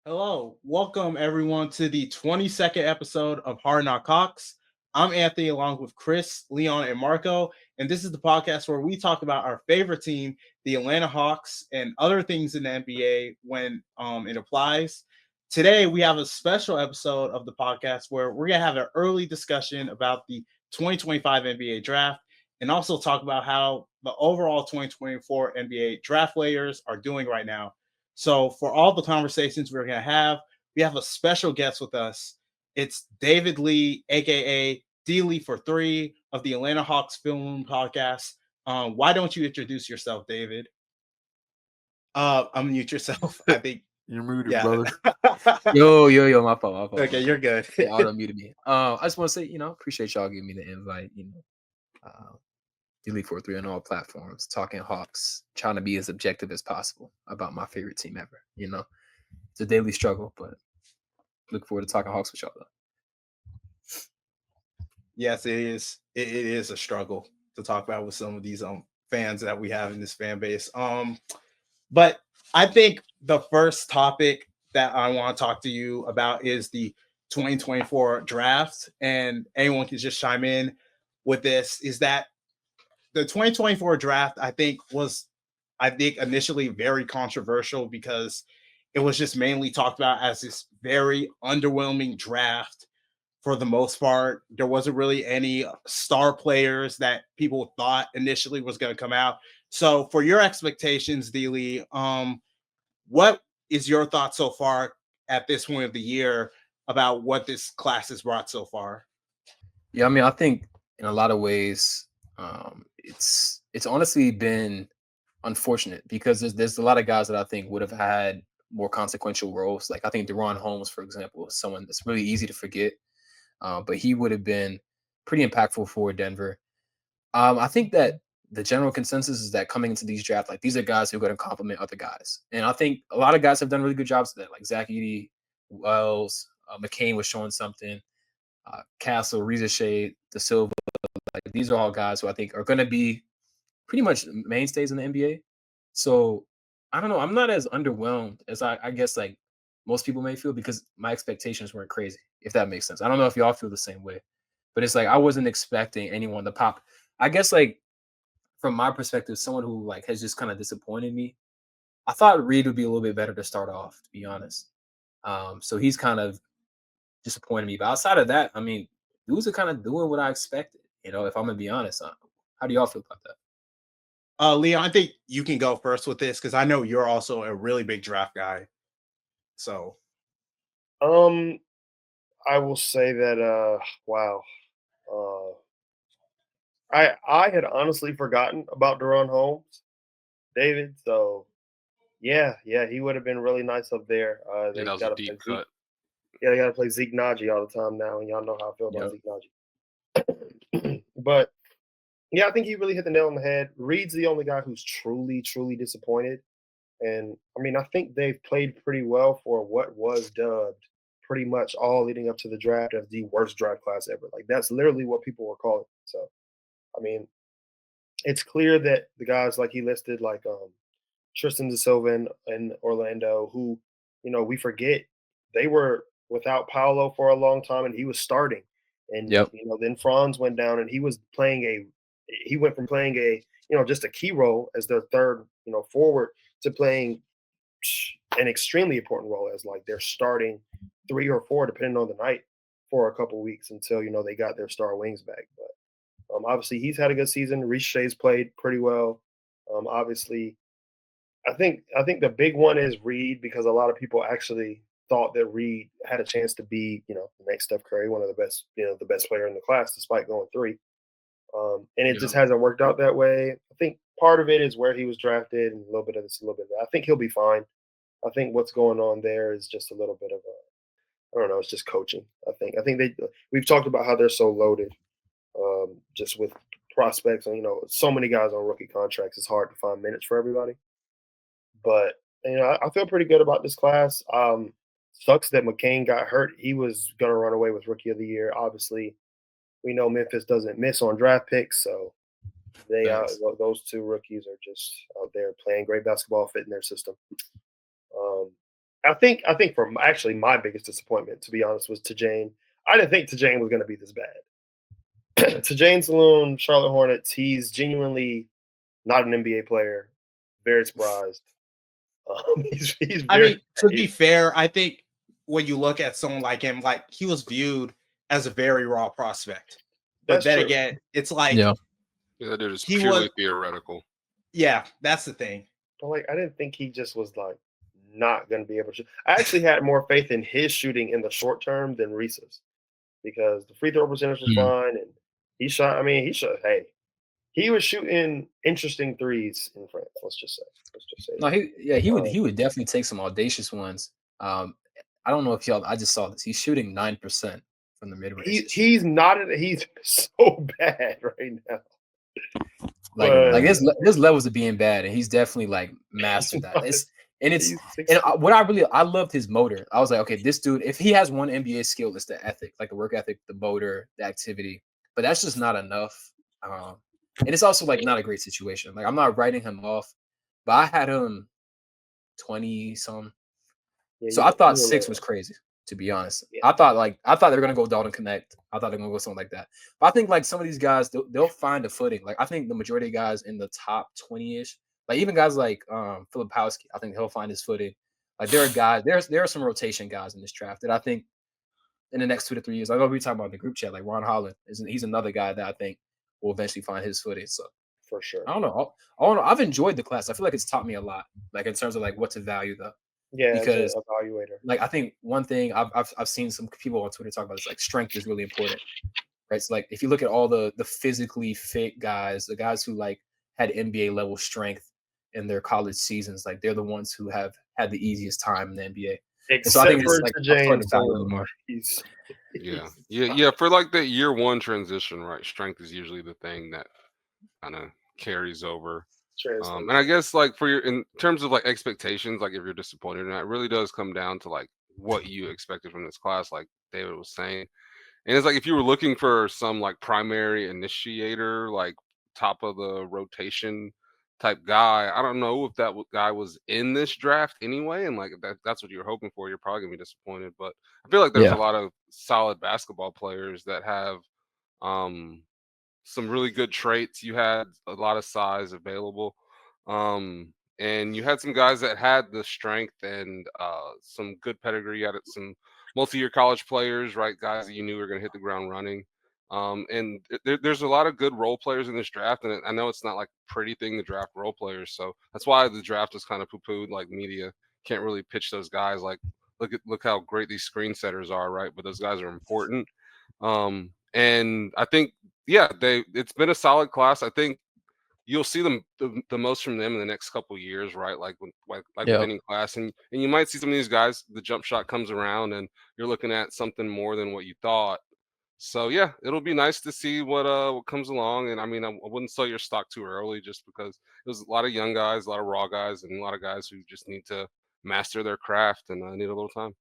Hello, welcome everyone to the 22nd episode of Hard Knock Hawks. I'm Anthony, along with Chris, Leon, and Marco, and this is the podcast where we talk about our favorite team, the Atlanta Hawks, and other things in the NBA when it applies. Today, we have a special episode of the podcast where we're gonna have an early discussion about the 2025 NBA draft, and also talk about how the overall 2024 NBA draft players are doing right now. So for all the conversations we're gonna have, we have a special guest with us. It's David Lee, aka D Lee for three of the Atlanta Hawks Film Room podcast. Why don't you introduce yourself, David? Unmute yourself. I think, You're muted, yeah. brother. Yo, my fault. Okay, you're good. They auto muted me. I just want to say, appreciate y'all giving me the invite. Delete 43 on all platforms, talking Hawks, trying to be as objective as possible about my favorite team ever. It's a daily struggle, but look forward to talking Hawks with y'all though. Yes, it is. It is a struggle to talk about with some of these fans that we have in this fan base. But I think the first topic that I want to talk to you about is the 2024 draft, and anyone can just chime in with this. Is that the 2024 draft? I think initially very controversial because it was just mainly talked about as this very underwhelming draft for the most part. There wasn't really any star players that people thought initially was going to come out. So, for your expectations, Dealey, what is your thought so far at this point of the year about what this class has brought so far? Yeah, I mean, I think in a lot of ways, it's honestly been unfortunate because there's a lot of guys that I think would have had more consequential roles. Like I think Deron Holmes, for example, is someone that's really easy to forget, but he would have been pretty impactful for Denver. I think that the general consensus is that coming into these drafts, like these are guys who are going to complement other guys, and I think a lot of guys have done really good jobs of that. Like Zach Edey, Wells, McCain was showing something. Castle, Reza Shade, De Silva, like these are all guys who I think are going to be pretty much mainstays in the NBA. So I don't know. I'm not as underwhelmed as I guess like most people may feel because my expectations weren't crazy. If that makes sense. I don't know if y'all feel the same way, but it's like I wasn't expecting anyone to pop. I guess like from my perspective, someone who like has just kind of disappointed me. I thought Reed would be a little bit better to start off, to be honest. So he's kind of disappointed me. But outside of that, I mean, dudes are kind of doing what I expected. If I'm gonna be honest, how do y'all feel about that? Leon, I think you can go first with this because I know you're also a really big draft guy. So, Um, I will say that wow. Uh I had honestly forgotten about Deron Holmes, David. So yeah, he would have been really nice up there. Yeah, They that was a gotta play deep Zeke. cut. Yeah, they gotta play Zeke Naji all the time now, and y'all know how I feel about Yep. Zeke Naji. But yeah, I think he really hit the nail on the head. Reed's the only guy who's truly disappointed. And I mean, I think they've played pretty well for what was dubbed pretty much all leading up to the draft as the worst draft class ever. Like that's literally what people were calling it. So I mean, it's clear that the guys like he listed, like Tristan De Silva in Orlando, who, we forget they were without Paolo for a long time and he was starting. And, Yep. then Franz went down and he went from playing just a key role as their third, forward to playing an extremely important role as like their starting three or four, depending on the night, for a couple weeks until, they got their star wings back. But obviously, he's had a good season. Riche's played pretty well. Obviously, I think the big one is Reed because a lot of people actually thought that Reed had a chance to be, the next Steph Curry, one of the best, the best player in the class, despite going three. And it Yep. just hasn't worked out that way. I think part of it is where he was drafted, and a little bit of this, a little bit of that. I think he'll be fine. I think what's going on there is just a little bit of I don't know. It's just coaching. I think we've talked about how they're so loaded, just with prospects and so many guys on rookie contracts. It's hard to find minutes for everybody. But I feel pretty good about this class. Sucks that McCain got hurt. He was gonna run away with Rookie of the Year. Obviously, we know Memphis doesn't miss on draft picks, so Thanks. those two rookies are just out there playing great basketball, fit in their system. Um, I think for actually my biggest disappointment, to be honest, was Tajane. I didn't think Tajane was going to be this bad. Tajane Saloon, Charlotte Hornets. He's genuinely not an NBA player. Very surprised. He's I very mean, to be he's, fair, I think when you look at someone like him, like he was viewed as a very raw prospect. But that's then true. again, it's like Yeah. Yeah, that dude is he was, purely theoretical. yeah, that's the thing. But like, I didn't think he just was like not going to be able to shoot. I actually had more faith in his shooting in the short term than Reese's because the free throw percentage was Mm. fine and he shot. I mean, he shot. Hey, he was shooting interesting threes in France. Let's just say. Let's just say No, that. he would definitely take some audacious ones. I don't know if y'all. I just saw this. He's shooting 9% from the mid range this year. He's not. He's so bad right now. Like But there's levels of being bad, and he's definitely like mastered that. It's he's and 6'6". what I loved his motor. I was like, okay, this dude, if he has one NBA skill, it's the ethic, like the work ethic, the motor, the activity. But that's just not enough. And it's also like not a great situation. Like I'm not writing him off, but I had him 20 some. Yeah, So I thought you were 6 low. was crazy, to be honest. Yeah. I thought they were gonna go Dalton Connect. I thought they were gonna go something like that. But I think like some of these guys, they'll find a footing. Like I think the majority of guys in the top 20-ish, like even guys like Filipowski, I think he'll find his footing. Like there are guys, there are some rotation guys in this draft that I think in the next 2 to 3 years, I know we talking about in the group chat, like Ron Holland he's another guy that I think will eventually find his footing. So For sure. I don't know. I don't know. I've enjoyed the class. I feel like it's taught me a lot, like in terms of like what to value though. Yeah, as an Because evaluator. like I think one thing I've seen some people on Twitter talk about is like strength is really important, right? So like if you look at all the physically fit guys, the guys who like had NBA level strength in their college seasons, like they're the ones who have had the easiest time in the NBA. And so I Except think it's for like to I'm starting James to value it a Saloon. little more. He's Yeah, he's yeah. For like that year one transition, right? Strength is usually the thing that kind of carries over. And I translates. guess like for your in terms of like expectations, like if you're disappointed or not, it really does come down to like what you expected from this class, like David was saying. And it's like if you were looking for some like primary initiator, like top of the rotation type guy, I don't know if guy was in this draft anyway. And like if that's what you're hoping for, you're probably gonna be disappointed. But I feel like there's a Yeah. lot of solid basketball players that have um some really good traits. You had a lot of size available. And you had some guys that had the strength and some good pedigree. You had some multi-year college players, right? Guys that you knew were going to hit the ground running. And there's a lot of good role players in this draft, and I know it's not like a pretty thing to draft role players, so that's why the draft was kind of poo-pooed. Like media can't really pitch those guys. Like look how great these screen setters are, right? But those guys are important. And I think it's been a solid class. I think you'll see them the most from them in the next couple of years, right? Like with Yeah. any class, and you might see some of these guys. The jump shot comes around, and you're looking at something more than what you thought. So yeah, it'll be nice to see what comes along. And I mean, I wouldn't sell your stock too early, just because there's a lot of young guys, a lot of raw guys, and a lot of guys who just need to master their craft and need a little time.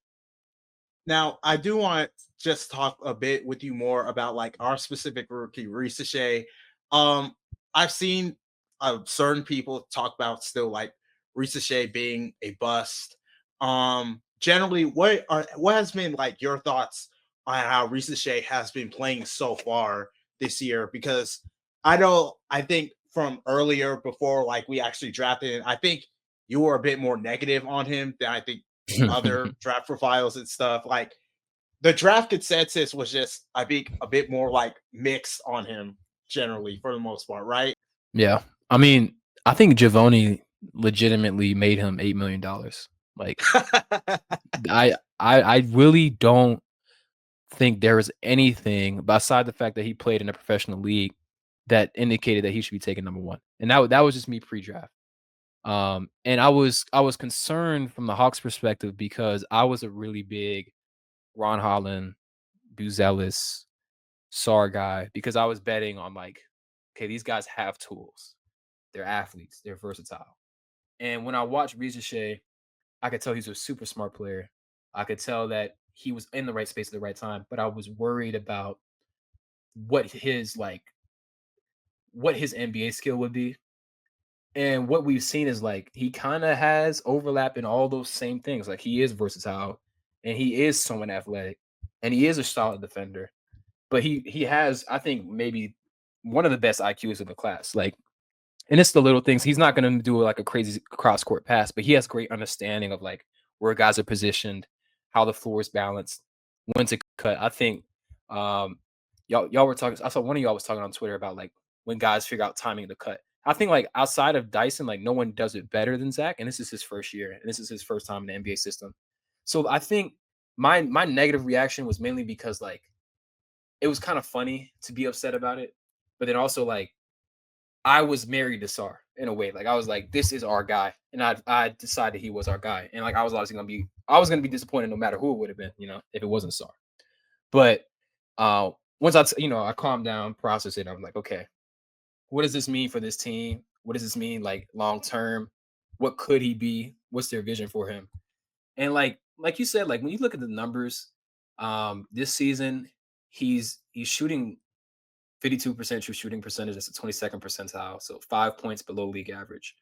Now, I do want to just talk a bit with you more about like our specific rookie, Risa. I've seen certain people talk about still like Risa being a bust. Generally, what has been like your thoughts on how Risa has been playing so far this year? Because I think from earlier before like we actually drafted him, I think you were a bit more negative on him than I think other draft profiles and stuff. Like the draft consensus was just, I think, a bit more like mixed on him generally for the most part, right? Yeah. I mean, I think Giovanni legitimately made him $8 million. Like I really don't think there is anything beside the fact that he played in a professional league that indicated that he should be taken number one. And that was just me pre-draft. And I was concerned from the Hawks perspective because I was a really big Ron Holland, Buzelis, Sar guy because I was betting on like, okay, these guys have tools. They're athletes. They're versatile. And when I watched Shea, I could tell he's a super smart player. I could tell that he was in the right space at the right time, but I was worried about what his like what his NBA skill would be. And what we've seen is like he kind of has overlap in all those same things. Like he is versatile and he is somewhat athletic and he is a solid defender. But he has, I think, maybe one of the best IQs in the class. Like, and it's the little things. He's not going to do like a crazy cross court pass, but he has great understanding of like where guys are positioned, how the floor is balanced, when to cut. I think y'all were talking. I saw one of y'all was talking on Twitter about like when guys figure out timing to cut. I think like outside of Dyson, like no one does it better than Zach, and this is his first year, and this is his first time in the NBA system. So I think my negative reaction was mainly because like it was kind of funny to be upset about it, but then also like I was married to Sar in a way. Like I was like, this is our guy, and I decided he was our guy, and like I was obviously I was gonna be disappointed no matter who it would have been, if it wasn't Sar. But once I calmed down, processed it, I'm like, okay, what does this mean for this team? What does this mean like long term? What could he be? What's their vision for him? And like you said, like when you look at the numbers, this season he's shooting 52% true shooting percentage. That's a 22nd percentile, so 5 points below league average.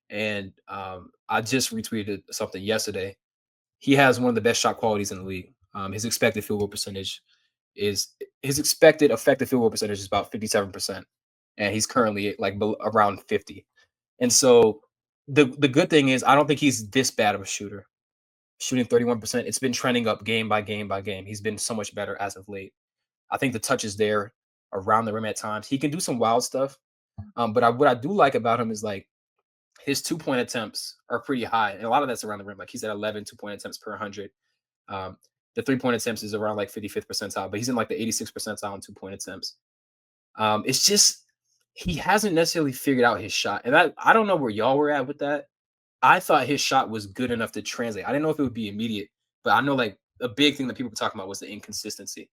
And I just retweeted something yesterday. He has one of the best shot qualities in the league. His expected field goal percentage his expected effective field goal percentage is about 57%, and he's currently like around 50. And so the good thing is I don't think he's this bad of a shooter. Shooting 31%, it's been trending up game by game by game. He's been so much better as of late. I think the touch is there around the rim at times. He can do some wild stuff. But what I do like about him is like his 2-point attempts are pretty high. And a lot of that's around the rim. Like he's at 11 2-point attempts per 100. The 3-point attempts is around like 55th percentile, but he's in like the 86th percentile on 2-point attempts. It's just he hasn't necessarily figured out his shot. And I don't know where y'all were at with that. I thought his shot was good enough to translate. I didn't know if it would be immediate, but I know like a big thing that people were talking about was the inconsistency.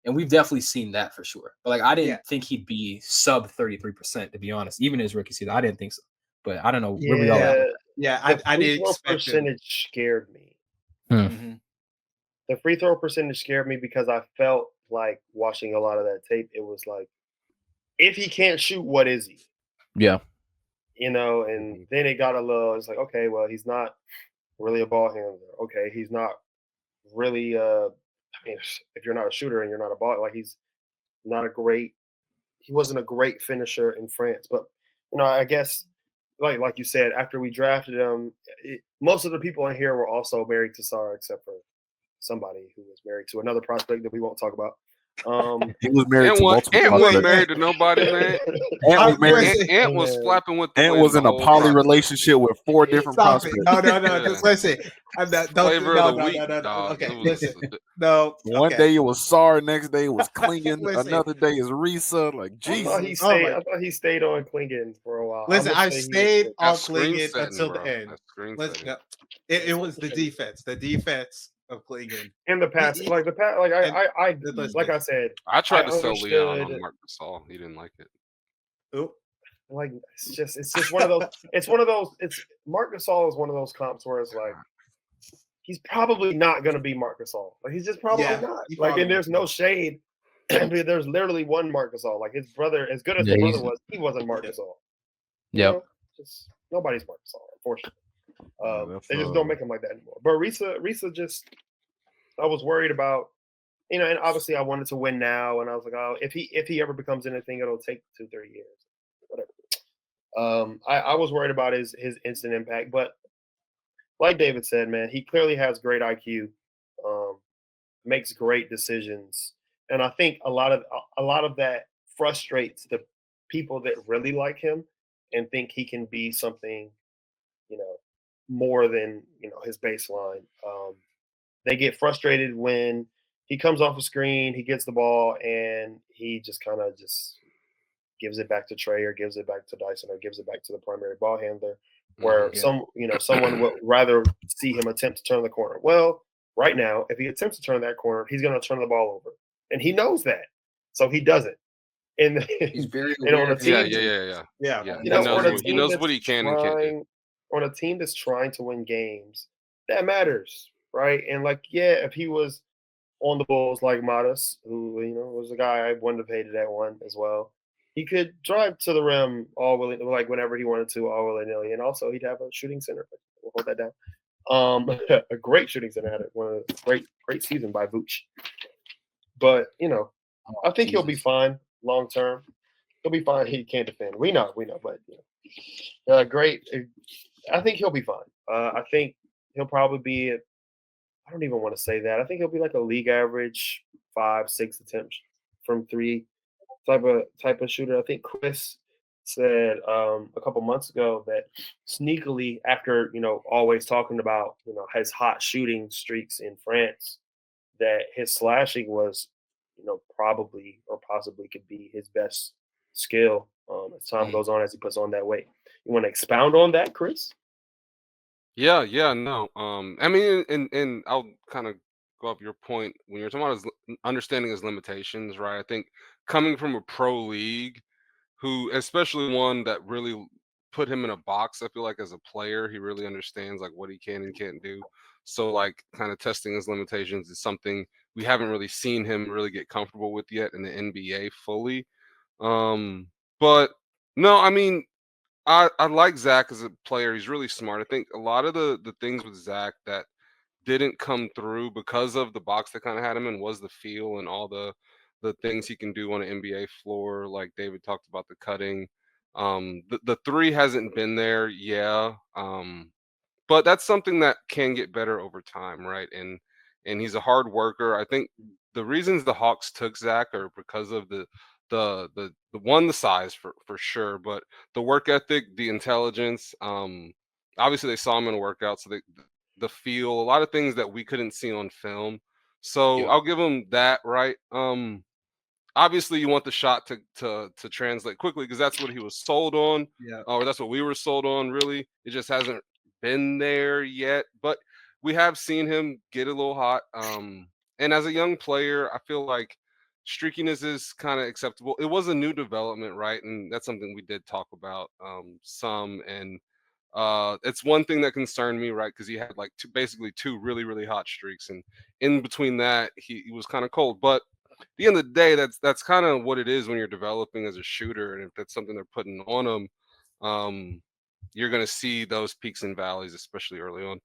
And we've definitely seen that for sure. But like I didn't think he'd be sub 33%, to be honest. Even his rookie season, I didn't think so. But I don't know where we all at. Yeah, The I free did throw expect him. percentage scared me. Mhm. The free throw percentage scared me because I felt like watching a lot of that tape. It was like, if he can't shoot, what is he? Yeah. And then it got a little. It's like, okay, well, he's not really a ball handler. Okay, he's not really. I mean, if you're not a shooter and you're not a ball, like he's not a great. He wasn't a great finisher in France, but I guess like you said, after we drafted him, most of the people in here were also married to Sarah, except for somebody who was married to another prospect that we won't talk about. He was married to multiple Ant prospects. wasn't married to nobody, man. Ant was married. Ant was flapping with the Ant wind was the in a whole poly time. relationship with 4 different Stop it. prospects. No. Yeah. Because listen, Flavor of the week, dog. Okay, It was- listen. No. One okay. day it was Sar, next day it was Klingon, Listen. another day is Risa. Like I thought he Jesus. stayed. my- I thought he stayed on Klingon for a while. Listen, I must say he was stayed sick. on That's screen Klingon setting, until bro. the end. That's screen Listen, setting. it was the defense. The defense of Klingon. in the past, he- like the past, like I listen. like I said, I tried I to sell Leon on understood- Mark Gasol. He didn't like it. Oop. like it's just one of those. It's one of those. It's Marc Gasol is one of those comps where it's like he's probably not going to be Marc Gasol. Like he's just probably Yeah, not. he Like probably and there's won't no shade. I mean, there's literally one Marc Gasol. Like his brother, as good as Yeah, his he's- brother was, he wasn't Marc Yeah. Gasol. Yep. Just nobody's Marc Gasol, unfortunately. that's, They just don't make him like that anymore. But Risa just, I was worried about, and obviously I wanted to win now, and I was like, oh, if he ever becomes anything, it'll take 2-3 years, whatever. I was worried about his instant impact, but like David said, man, he clearly has great IQ, makes great decisions, and I think a lot of that frustrates the people that really like him and think he can be something, more than his baseline. They get frustrated when he comes off a screen, he gets the ball, and he just kind of just gives it back to Trey or gives it back to Dyson or gives it back to the primary ball handler. Where someone would rather see him attempt to turn the corner. Well, right now, if he attempts to turn that corner, he's going to turn the ball over, and he knows that, so he doesn't. And He's very and on aware a of his team, Yeah. Yeah. He on knows a what- he team knows that's what he can and can't do. trying- on a team that's trying to win games, that matters, right? And if he was on the Bulls like Modest, who was a guy I wouldn't have hated that one as well. he could drive to the rim all willy, like whenever he wanted to, all willy nilly, and also he'd have a shooting center. We'll hold that down. A great shooting center, had one of the great season by Vooch. But I think he'll be Jesus. fine long term. He'll be fine. He can't defend. We know, but great. I think he'll be fine. I think he'll probably be. I don't even want to say that. I think he'll be like a league average 5-6 attempts from three type of shooter. I think Chris said a couple months ago that sneakily, after always talking about his hot shooting streaks in France, that his slashing was probably or possibly could be his best skill as time goes on, as he puts on that weight. You want to expound on that, Chris? Yeah, no. I mean, and I'll kind of go up your point when you're talking about understanding his limitations, right? I think coming from a pro league, who, especially one that really put him in a box, I feel like as a player, he really understands like what he can and can't do. So like kind of testing his limitations is something we haven't really seen him really get comfortable with yet in the NBA fully. But no, I mean, I like Zach as a player. He's really smart. I think a lot of the things with Zach that didn't come through because of the box that kind of had him in was the feel and all the things he can do on an NBA floor. Like David talked about the cutting. The three hasn't been there, yeah. But that's something that can get better over time, right? And he's a hard worker. I think the reasons the Hawks took Zach are because of the size for sure, but the work ethic, the intelligence. Obviously they saw him in a workout, so the feel, a lot of things that we couldn't see on film. So Yep. I'll give him that, right? Obviously you want the shot to translate quickly because that's what he was sold on, Yeah. or that's what we were sold on. Really, it just hasn't been there yet, but we have seen him get a little hot. And as a young player, I feel like streakiness is kind of acceptable. It was a new development, right? And that's something we did talk about some. And it's one thing that concerned me, right? Because he had like basically two really, really hot streaks, and in between that, he was kind of cold. But at the end of the day, that's kind of what it is when you're developing as a shooter, and if that's something they're putting on him, you're going to see those peaks and valleys, especially early on.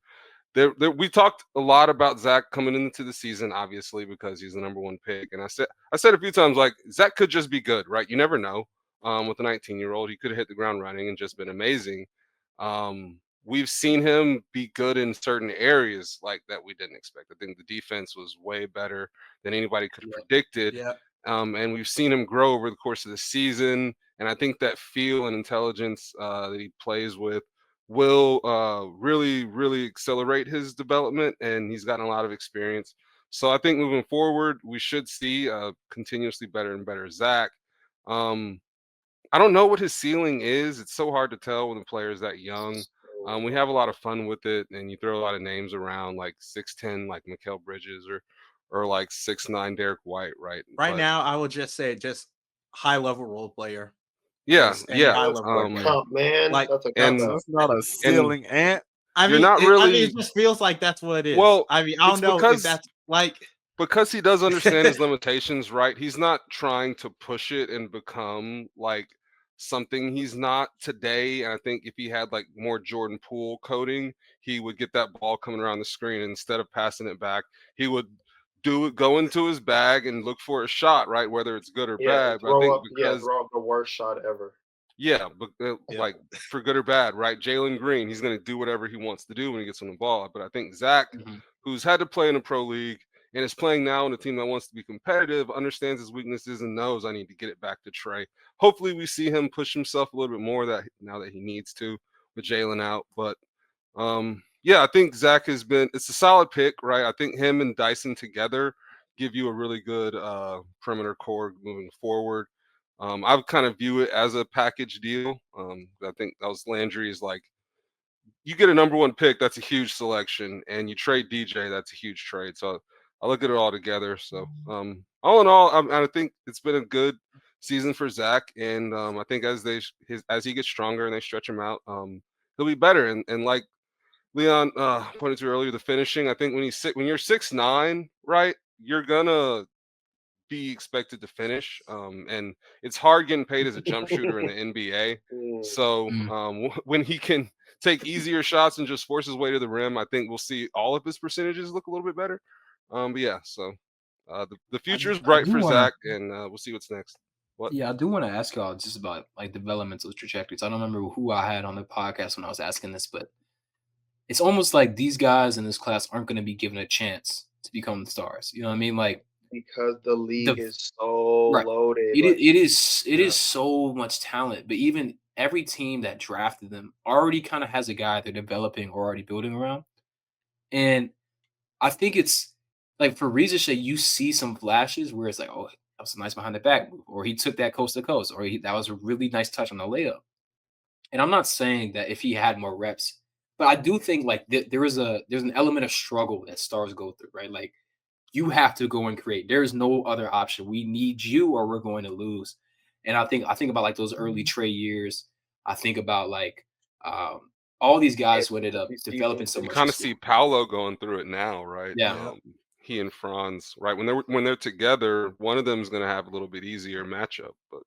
We talked a lot about Zach coming into the season, obviously, because he's the number one pick. And I said a few times, like, Zach could just be good, right? You never know. With a 19-year-old, he could have hit the ground running and just been amazing. We've seen him be good in certain areas like that we didn't expect. I think the defense was way better than anybody could have predicted. Yeah. And we've seen him grow over the course of the season. And I think that feel and intelligence that he plays with will really, really accelerate his development, and he's gotten a lot of experience. So I think moving forward, we should see continuously better and better Zach. I don't know what his ceiling is. It's so hard to tell when the player is that young. We have a lot of fun with it, and you throw a lot of names around like 6'10", like Mikal Bridges, or like 6'9", Derek White, right? Right But now, I would just say just high level role player. yeah, Just any yeah. high That's level a player. comp, man. Like, That's a and comp. That's not a ceiling ant. I You're mean, not I mean, really it just feels like that's what it is. well. I mean, I It's don't know if that's like. because he does understand his limitations, right? He's not trying to push it and become like something he's not today. And I think if he had like more Jordan Poole coding, he would get that ball coming around the screen. And instead of passing it back, he would go into his bag and look for a shot, right? Whether it's good or Yeah, bad. But I think because throw up the worst shot ever. yeah, but Yeah. like for good or bad, right? Jalen Green, he's going to do whatever he wants to do when he gets on the ball. But I think Zach, Mhm. who's had to play in a pro league and is playing now in a team that wants to be competitive, understands his weaknesses and knows I need to get it back to Trey. Hopefully, we see him push himself a little bit more that now that he needs to with Jalen out. But yeah, I think Zach has been. It's a solid pick, right? I think him and Dyson together give you a really good perimeter core moving forward. I kind of view it as a package deal. I think that was Landry's like, you get a number one pick, that's a huge selection, and you trade DJ, that's a huge trade. So I look at it all together. So all in all, I think it's been a good season for Zach, and I think as he gets stronger and they stretch him out, he'll be better. And like Leon pointed to earlier, the finishing. I think when you're 6'9", right, you're gonna be expected to finish. And it's hard getting paid as a jump shooter in the NBA. So when he can take easier shots and just force his way to the rim, I think we'll see all of his percentages look a little bit better. But yeah, so the future is bright for Zach, and we'll see what's next. What? Yeah, I do want to ask y'all just about like developmental trajectories. I don't remember who I had on the podcast when I was asking this, but it's almost like these guys in this class aren't going to be given a chance to become the stars. You know what I mean? Like because the league is so right. loaded. It is so much talent, but even every team that drafted them already kind of has a guy they're developing or already building around. And I think it's like for Riza, you see some flashes where it's like, oh, that was a nice behind the back move, or he took that coast to coast, or that was a really nice touch on the layup. And I'm not saying that if he had more reps, but I do think like there's an element of struggle that stars go through, right? Like you have to go and create. There is no other option. We need you, or we're going to lose. And I think about like those early Trey years. I think about like all these guys who ended up developing so much. You kind of see Paolo going through it now, right? Yeah. He and Franz, right? When they're together, one of them is going to have a little bit easier matchup, but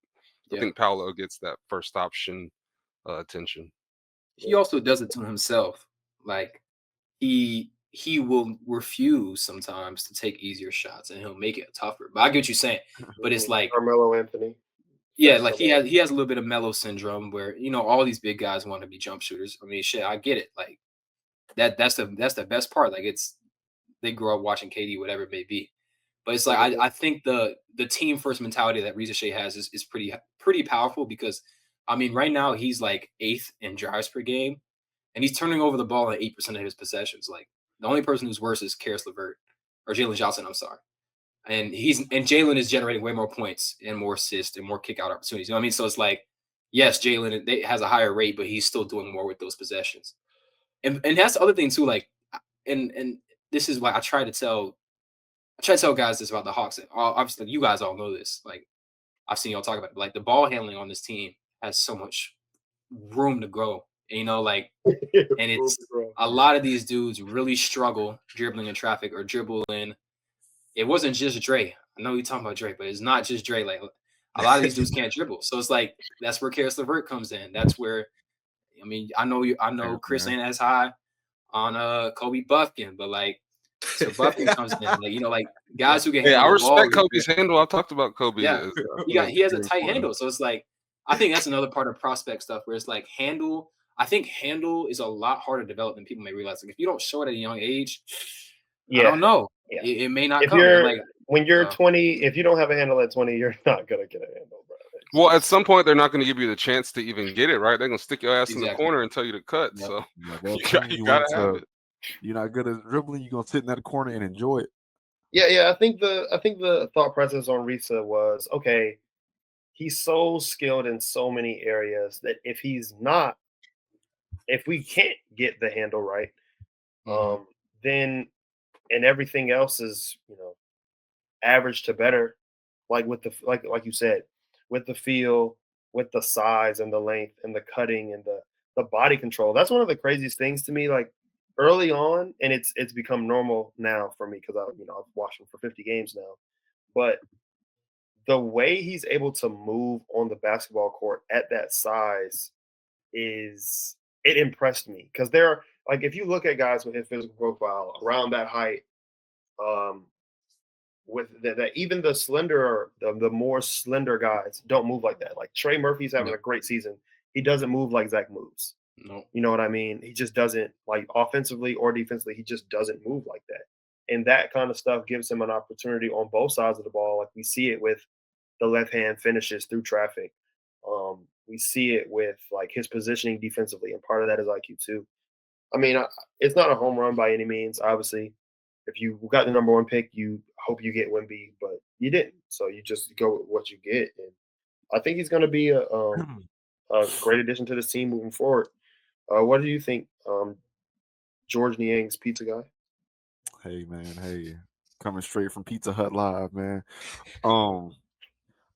I think Paolo gets that first option attention. He also does it to himself. Like he will refuse sometimes to take easier shots, and he'll make it tougher. But I get what you're saying. But it's like Carmelo Anthony. Yeah, like he has a little bit of Melo syndrome where all these big guys want to be jump shooters. I mean, shit, I get it. Like that's the best part. Like they grow up watching KD, whatever it may be. But it's like I think the team first mentality that Riza Shea has is pretty powerful because I mean right now he's like 8th in drives per game, and he's turning over the ball on 8% of his possessions. Like the only person who's worse is Karis LeVert or Jalen Johnson. I'm sorry. And Jalen is generating way more points and more assists and more kick out opportunities. You know what I mean? So it's like, yes, Jalen has a higher rate, but he's still doing more with those possessions. And that's the other thing too. Like, and this is why I try to tell guys this about the Hawks. Obviously, you guys all know this. Like, I've seen y'all talk about it. Like the ball handling on this team has so much room to grow. And, and it's a lot of these dudes really struggle dribbling in traffic or dribble in. It wasn't just Dre. I know you're talking about Dre, but it's not just Dre. Like a lot of these dudes can't dribble. So it's like that's where Karis LeVert comes in. That's where I know Chris ain't as high on Kobe Buffkin, but like so Buffkin comes in. Like guys who can handle I respect ball Kobe's handle. I've talked about Kobe. Yeah. He has a tight handle. So it's like I think that's another part of prospect stuff where it's like handle. I think handle is a lot harder to develop than people may realize. Like if you don't show it at a young age, I don't know. Yeah. It may not come. When you're 20, if you don't have a handle at 20, you're not gonna get a handle, bro. Well, at some point, they're not going to give you the chance to even get it, right? They're going to stick your ass in the corner and tell you to cut. Yep. So you got to have it. You're not good at dribbling. You're going to sit in that corner and enjoy it. Yeah. I think the thought process on Riza was, okay, he's so skilled in so many areas that if we can't get the handle right, then and everything else is, average to better, like with the like you said, with the feel, with the size and the length and the cutting and the body control. That's one of the craziest things to me. Like early on, and it's become normal now for me because I've watched him for 50 games now. But the way he's able to move on the basketball court at that size it impressed me because there are like if you look at guys with his physical profile around that height, with that even the more slender guys don't move like that. Like Trey Murphy's having a great season. He doesn't move like Zach moves. No. You know what I mean? He just doesn't, like offensively or defensively, he just doesn't move like that. And that kind of stuff gives him an opportunity on both sides of the ball. Like we see it with the left hand finishes through traffic. We see it with like his positioning defensively, and part of that is IQ too. I mean, it's not a home run by any means. Obviously, if you got the number 1 pick, you hope you get Wemby, but you didn't. So you just go with what you get, and I think he's going to be a great addition to this team moving forward. What do you think, George Niang's pizza guy? Hey man, hey, coming straight from Pizza Hut Live, man.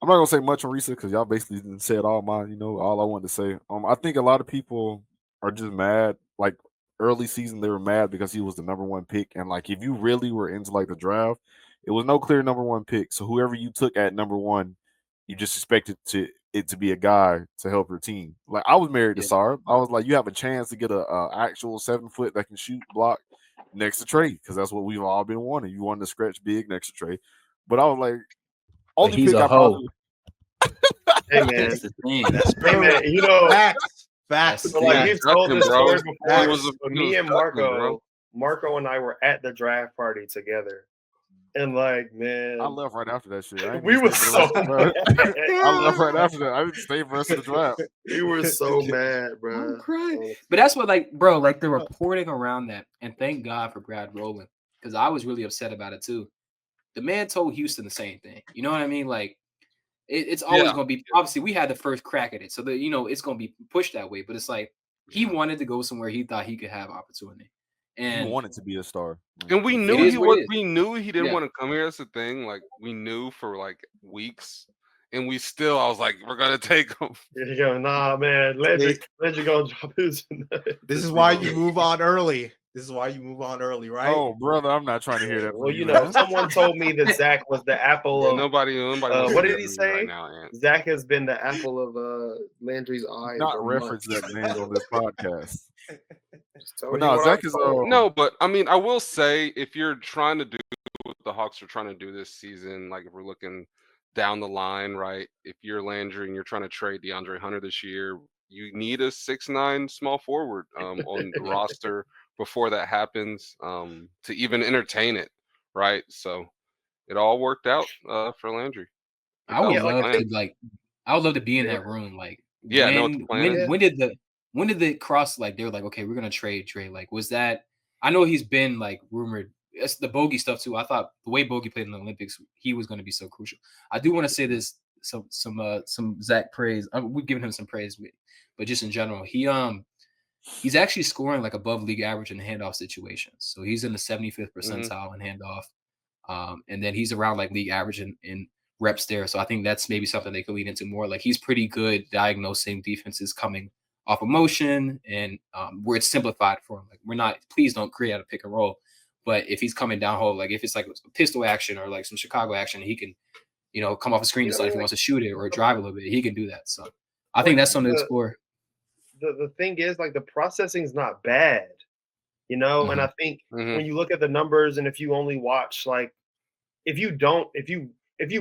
I'm not gonna say much on Riza because y'all basically said all all I wanted to say. I think a lot of people are just mad. Like early season, they were mad because he was the number 1 pick, and like if you really were into like the draft, It was no clear number one pick. So whoever you took at number one, you just expected it to be a guy to help your team. Like I was married to Yeah. Sarr. I was like, you have a chance to get a actual 7 foot that can shoot, block next to Trey, because that's what we've all been wanting. You wanted to scratch big next to Trey. But I was like, But only he's pick a I hoe. probably Hey man, That's the thing. That's hey true. man, you know, Facts. That's so like Yeah, you've told ducking, this bro. story He before, was but he me was and ducking, bro. Marco and I were at the draft party together, and like, I man, left right after that shit. I ain't we even were stay for the so rest of the draft. mad. I left right after that. I didn't stay for the rest of the draft. We were so mad, bro. I'm crying. But that's what, like, bro, like the reporting around that, and thank God for Brad Rowland, because I was really upset about it too. The man told Houston the same thing. You know what I mean? Like, it's always Yeah. going to be. Obviously, we had the first crack at it, so that it's going to be pushed that way. But it's like he wanted to go somewhere he thought he could have opportunity, He and wanted to be a star. And we It knew is he what was. it is. We knew he didn't Yeah. want to come here. That's the thing. Like we knew for like weeks, and we still. I was like, we're gonna take him. Here you go, nah, man. Legend gonna drop his. This is why you move on early. This is why you move on early, right? Oh, brother, I'm not trying to hear that from Well, you, you know, man. someone told me that Zach was the apple of. Nobody wants what to did hear he from you say? right now, Ant. Zach has been the apple of Landry's eye. Not for reference months. that man on this podcast. Just tell But you no, what Zach I is told. No, but I mean, I will say if you're trying to do what the Hawks are trying to do this season, like if we're looking down the line, right? If you're Landry and you're trying to trade DeAndre Hunter this year, you need a 6'9" small forward on the roster before that happens to even entertain it, right? So it all worked out for Landry. I would Yeah, like, love I to think- like. I would love to be in Yeah. that room. Like, Yeah, know what the plan is. when did the cross, like, they were like, okay, we're gonna trade Trey? Like, was that? I know he's been like rumored. It's the Bogey stuff too. I thought the way Bogey played in the Olympics, he was going to be so crucial. I do want to say this, some Zach praise. We've given him some praise, but just in general, he's actually scoring like above league average in handoff situations. So he's in the 75th percentile in handoff. And then he's around like league average in reps there. So I think that's maybe something they could lead into more. Like he's pretty good diagnosing defenses coming off of motion and where it's simplified for him. Like please don't create a pick and roll. But if he's coming down hole, like if it's like a pistol action or like some Chicago action, he can, come off a screen decide if he wants to shoot it or drive a little bit. He can do that. So I think that's something to explore. The thing is, like, the processing is not bad, and I think when you look at the numbers and if you only watch, like, if you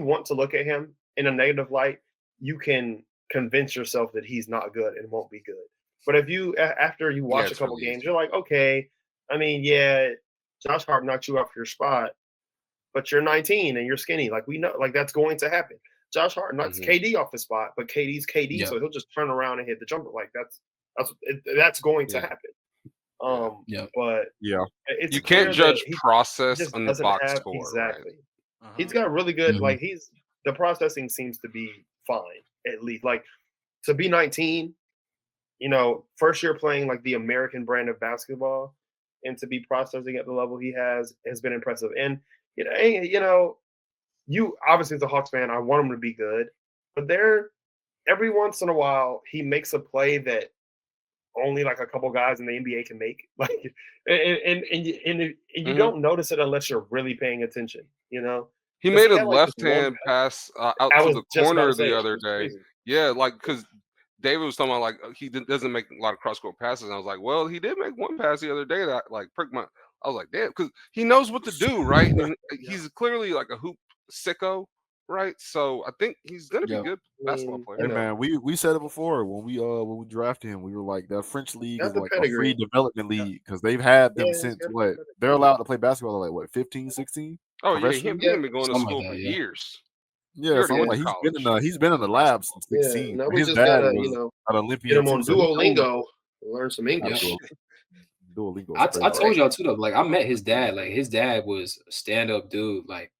want to look at him in a negative light, you can convince yourself that he's not good and won't be good. But if you, after you watch a couple games, you're like, okay, I mean, yeah, Josh Hart knocked you off your spot, but you're 19 and you're skinny. Like, we know, like, that's going to happen. Josh Hart knocks KD off his spot, but KD's KD, so he'll just turn around and hit the jumper. Like, that's going to happen. But it's you can't judge he process just on the doesn't box have- score. exactly. Right? He's got really good, like, the processing seems to be fine, at least. Like, to be 19, first year playing like the American brand of basketball, and to be processing at the level he has been impressive. And you obviously as a Hawks fan, I want him to be good, but every once in a while he makes a play that only like a couple guys in the NBA can make. Like, and you don't notice it unless you're really paying attention. He 'Cause made he a had, like, this left-hand pass out I to was the just about corner to say the it. other It's day. crazy. Yeah, like because David was talking about like he doesn't make a lot of cross-court passes. And I was like, well, he did make one pass the other day that like pricked my. I was like, damn, because he knows what to do, right? And he's clearly like a hoop sicko, right? So I think he's gonna be a good basketball player. Hey man, we said it before when we drafted him. We were like, that French league Got is the like a pedigree. free development league because they've had them Yeah, he's since got the what? pedigree. They're allowed to play basketball at like what, 15, 16? Oh yeah, Professionally? he's been going to Something school like for that, yeah. years. Yeah, already so I'm went like, to he's been in the lab since 16. now But we his just dad gotta, was an get Olympian him on too, so he knows Duolingo, learn some English. Absolutely. Duolingo. I told y'all too though. Like I met his dad. Like his dad was a stand-up dude, like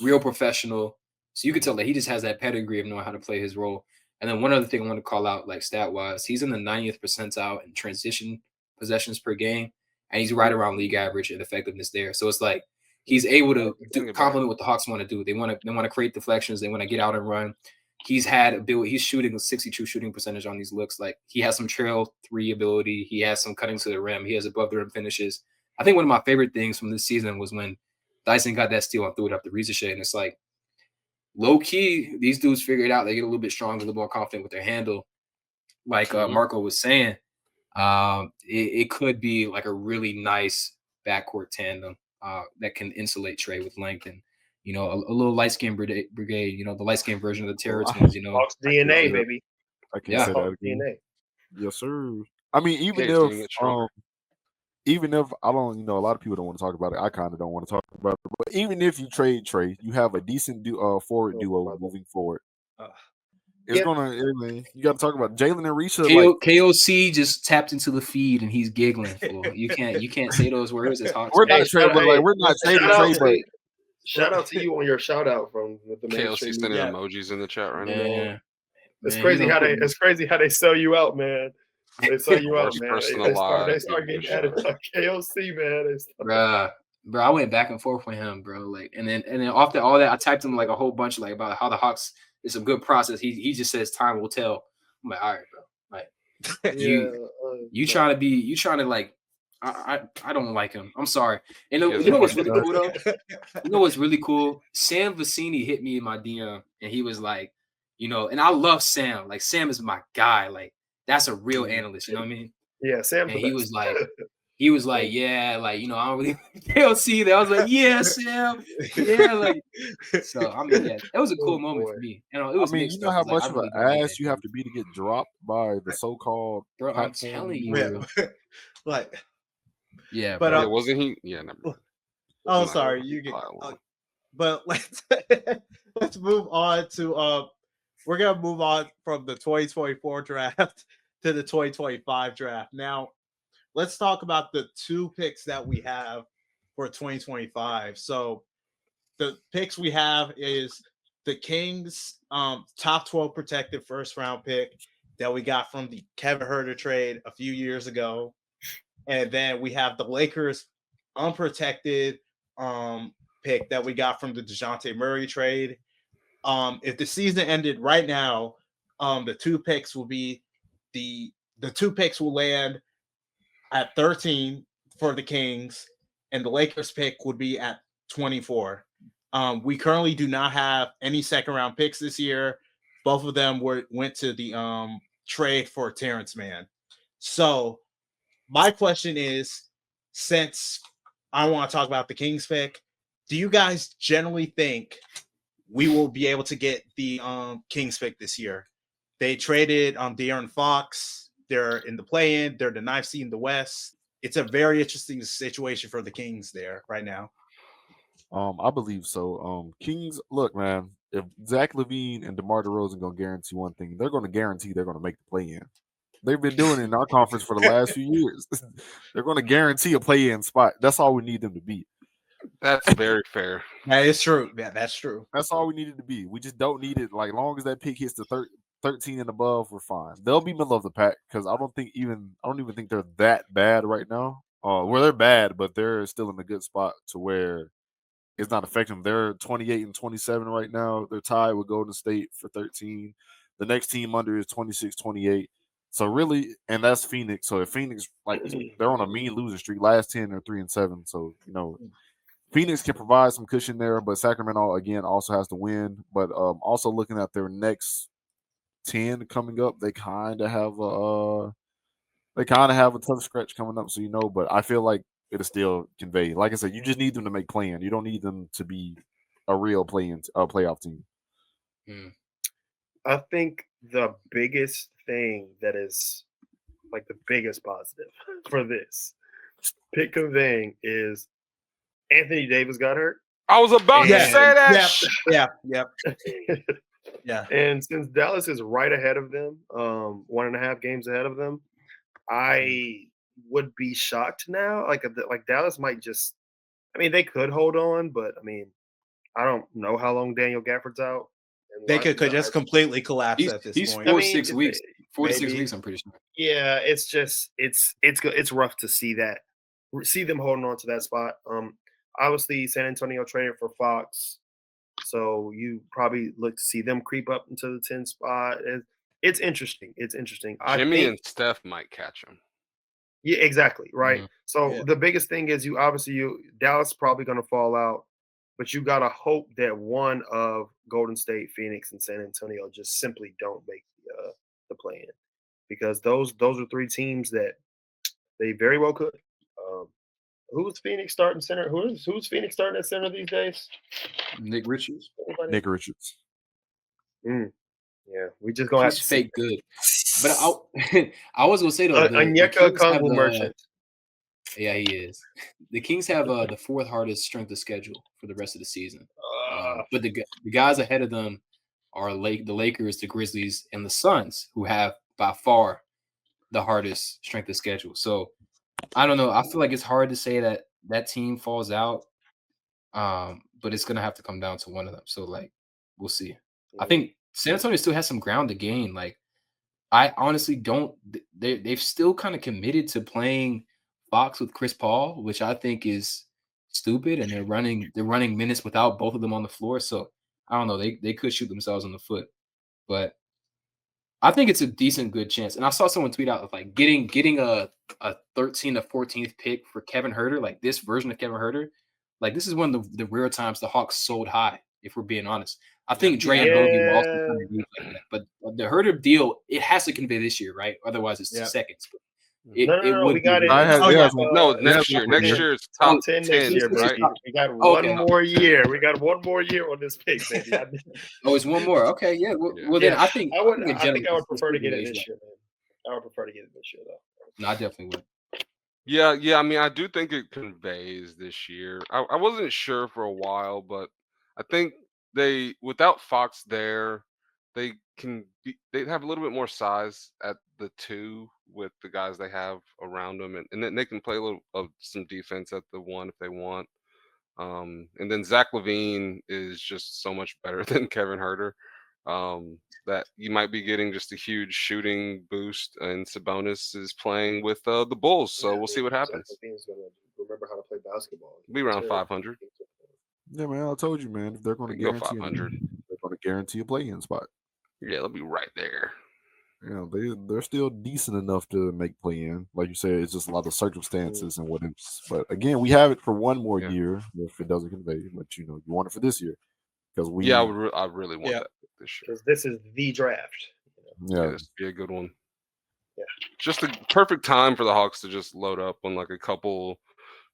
real professional. So you could tell that he just has that pedigree of knowing how to play his role. And then one other thing I want to call out, like stat-wise, he's in the 90th percentile in transition possessions per game, and he's right around league average in effectiveness there. So it's like he's able to complement what the Hawks want to do. They want to create deflections. They want to get out and run. He's had ability. He's shooting a 62 shooting percentage on these looks. Like he has some trail three ability. He has some cutting to the rim. He has above the rim finishes. I think one of my favorite things from this season was when Dyson got that steal and threw it up the ricochet, and it's like low key, these dudes figure it out. They get a little bit stronger, a little more confident with their handle. Like Marco was saying, it could be like a really nice backcourt tandem that can insulate Trey with length and a little light skin brigade. The light skin version of the Terrence ones. Hawks DNA, Yeah. baby. I can't Yeah. say that Hawks again. DNA. Yes, sir. I mean, Case didn't get stronger. even if I don't, a lot of people don't want to talk about it. I kind of don't want to talk about it. But even if you trade Trey, you have a decent forward duo moving forward. It's gonna. You got to talk about Jalen and Risha. KOC just tapped into the feed and he's giggling. Fool. You can't say those words. It's hard. We're not trading, but we're not trading Trey. But shout out to you on your shout out from the KLC sending emojis in the chat right now. It's crazy how they sell you out, man. They sell you out, man. They start getting added to KOC, man. Bro, I went back and forth with him, bro. Like, and then after all that, I typed him like a whole bunch like about how the Hawks is a good process. He just says time will tell. I'm like, all right, bro. Like, you trying to like, I don't like him. I'm sorry. And you know what's really cool though? You know what's really cool? Sam Vecini hit me in my DM and he was like, and I love Sam. Like, Sam is my guy. Like, that's a real analyst. You know what I mean? Yeah, Sam. And he was like, yeah, like, I don't really KLC that. I was like, yeah, Sam. Yeah, like, so I mean, yeah, that was a cool moment for me. It was you know how much of an ass you have to be to get dropped by the so-called bro, I'm telling you. Like, yeah, but wasn't he? Yeah, never. Oh, sorry, you get. But let's move on to we're gonna move on from the 2024 draft to the 2025 draft. Now, let's talk about the two picks that we have for 2025. So the picks we have is the Kings top 12 protected first round pick that we got from the Kevin Huerter trade a few years ago. And then we have the Lakers unprotected pick that we got from the DeJounte Murray trade. If the season ended right now, the two picks will be the two picks will land at 13 for the Kings, and the Lakers pick would be at 24. We currently do not have any second round picks this year. Both of them went to the trade for Terrence Mann. So my question is, since I want to talk about the Kings pick, do you guys generally think we will be able to get the Kings pick this year? They traded De'Aaron Fox. They're in the play-in. They're the 9th seed in the West. It's a very interesting situation for the Kings there right now. I believe so. Kings, look, man, if Zach LaVine and DeMar DeRozan gonna guarantee one thing, they're gonna guarantee they're gonna make the play-in. They've been doing it in our conference for the last few years. They're gonna guarantee a play-in spot. That's all we need them to be. That's very fair. That is true. Yeah, that's true. That's all we needed to be. We just don't need it. Like, long as that pick hits the 13 and above, we're fine. They'll be middle of the pack because I don't even think they're that bad right now. Well, they're bad, but they're still in a good spot to where it's not affecting them. They're 28 and 27 right now. They're tied with Golden State for 13. The next team under is 26, 28. So really, and that's Phoenix. So if Phoenix, like, they're on a mean losing streak, last 10 they're 3-7. So Phoenix can provide some cushion there, but Sacramento again also has to win. But also looking at their next 10 coming up, they kind of have a tough stretch coming up. So but I feel like it'll still convey. Like I said, you just need them to make play-in. You don't need them to be a real playoff team. I think the biggest thing that is like the biggest positive for this pick conveying is Anthony Davis got hurt. I was about to say that. Yeah. And since Dallas is right ahead of them, 1.5 games ahead of them, I would be shocked now. Like Dallas might just, they could hold on, but I don't know how long Daniel Gafford's out. They could just completely collapse at this point. He's 4 to 6 weeks. 4 to 6 weeks, I'm pretty sure. Yeah, it's just it's rough to see them holding on to that spot. Obviously San Antonio traded for Fox, so you probably look to see them creep up into the 10 spot. It's interesting. Jimmy and Steph might catch him. Yeah, exactly. Right. Mm-hmm. So the biggest thing is Dallas probably going to fall out. but you gotta hope that one of Golden State, Phoenix, and San Antonio just simply don't make the play-in, because those are three teams that they very well could. Um, who's Phoenix starting center? Who's Phoenix starting at center these days? Nick Richards. Anybody? Nick Richards. Yeah, we just gonna have He's to see. fake good. But I was gonna say though, the Onyeka Kings have Okongwu Merchant. yeah, he is. The Kings have the fourth hardest strength of schedule for the rest of the season. But the guys ahead of them are the Lakers, the Grizzlies, and the Suns, who have by far the hardest strength of schedule. So I don't know. I feel like it's hard to say that team falls out, but it's gonna have to come down to one of them. So like, we'll see. I think San Antonio still has some ground to gain. Like, I honestly don't. They've still kind of committed to playing Fox with Chris Paul, which I think is stupid, and they're running minutes without both of them on the floor. So I don't know. They could shoot themselves in the foot, but I think it's a decent good chance. And I saw someone tweet out like getting a 13th or 14th pick for Kevin Huerter, like this version of Kevin Huerter. Like, this is one of the rare times the Hawks sold high, if we're being honest. I think Dre and Bogey will also kind of leave like that. But the Huerter deal, it has to convey this year, right? Otherwise, it's 2 seconds. But No, we got it. No, next year. Next year it's top 10 next year, right? baby. We got one more year. We got one more year on this pick, baby. Oh, it's one more. Okay, yeah. Well, then I think I would prefer to get it this year, man. I would prefer to get it this year, though. No, I definitely would. Yeah. I mean, I do think it conveys this year. I wasn't sure for a while, but I think they, without Fox there, they have a little bit more size at the 2 with the guys they have around them, and then they can play a little of some defense at the 1 if they want. And then Zach LaVine is just so much better than Kevin Huerter. That you might be getting just a huge shooting boost, and Sabonis is playing with the Bulls, so we'll see what happens. Zach LaVine's gonna remember how to play basketball. Be around 500. Yeah, man, I told you, man. If they're going to guarantee 500, they're going to guarantee a play-in spot. Yeah, they'll be right there. You know, they're still decent enough to make play-in. Like you said, it's just a lot of circumstances and what ifs. But again, we have it for one more year if it doesn't convey. But you want it for this year because we. I really want that this year because this is the draft. Yeah, this would be a good one. Yeah, just a perfect time for the Hawks to just load up on like a couple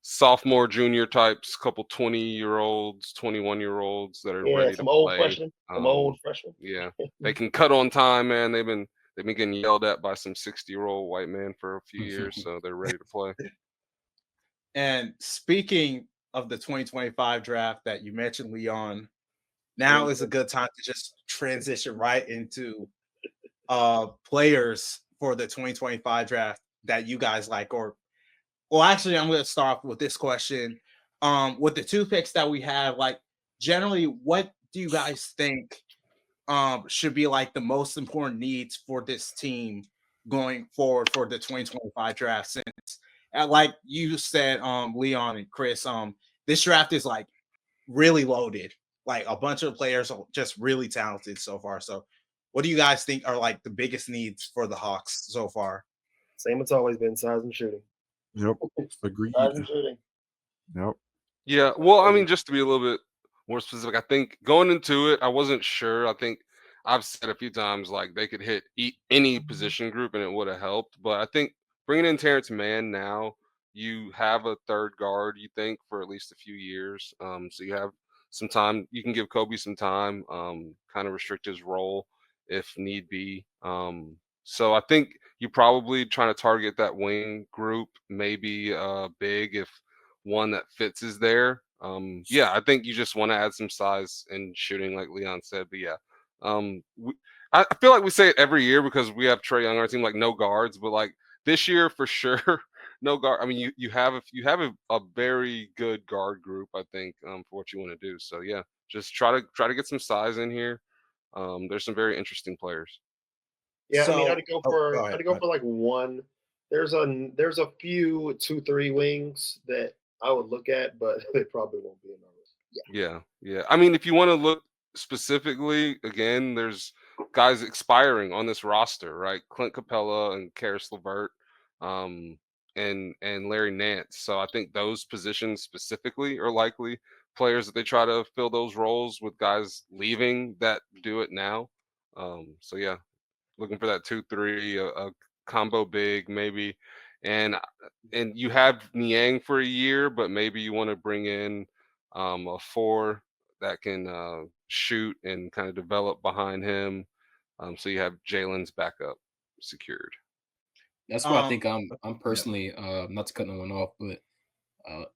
sophomore, junior types, couple 20-year-olds, 21-year-olds that are ready to play. Some old freshmen. Yeah, they can cut on time, man. They've been getting yelled at by some 60-year-old white men for a few years, so they're ready to play. And speaking of the 2025 draft that you mentioned, Leon, now is a good time to just transition right into players for the 2025 draft that you guys like. Well, actually, I'm going to start off with this question. With the 2 picks that we have, like, generally, what do you guys think should be like the most important needs for this team going forward for the 2025 draft? Since, like you said, Leon and Chris, this draft is like really loaded. Like, a bunch of players are just really talented so far. So, what do you guys think are like the biggest needs for the Hawks so far? Same it's always been: size and shooting. Yep, agreed. Size and shooting. Yep. Yeah, well, I mean, just to be a little bit more specific, I think going into it, I wasn't sure. I think I've said a few times like they could hit any position group and it would have helped. But I think bringing in Terrence Mann now, you have a third guard, you think, for at least a few years. So you have some time. You can give Kobe some time, kind of restrict his role if need be. So I think you're probably trying to target that wing group, maybe big if one that fits is there. I think you just want to add some size and shooting, like Leon said. But yeah, I feel like we say it every year because we have Trae Young on our team, like no guards, but like this year for sure, no guard. I mean, you have a very good guard group, I think, for what you want to do. So yeah, just try to get some size in here. There's some very interesting players. Yeah, I mean, I'd go for like one. There's a few 2-3 wings that I would look at, but they probably won't be in those. Yeah. I mean, if you want to look specifically, again, there's guys expiring on this roster, right? Clint Capella and Karis LeVert, and Larry Nance. So I think those positions specifically are likely players that they try to fill those roles with guys leaving that do it now. So yeah, looking for that 2-3, a combo big maybe, and you have Niang for a year, but maybe you want to bring in a 4 that can shoot and kind of develop behind him. So you have Jalen's backup secured. That's where I Um, think I'm personally not to cut no one off, but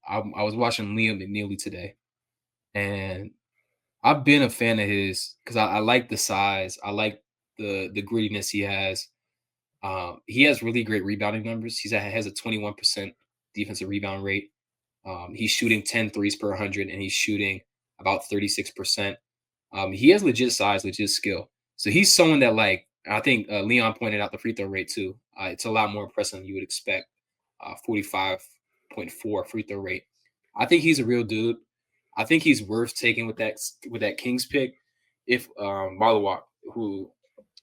I was watching Liam McNeely today, and I've been a fan of his because I like the size, I like the grittiness he has. He has really great rebounding numbers. Has a 21% defensive rebound rate. He's shooting 10 threes per 100, and he's shooting about 36%. He has legit size, legit skill. So he's someone that, like, I think Leon pointed out the free throw rate too. It's a lot more impressive than you would expect. 45.4 free throw rate. I think he's a real dude. I think he's worth taking with that Kings pick. If Marlowak, who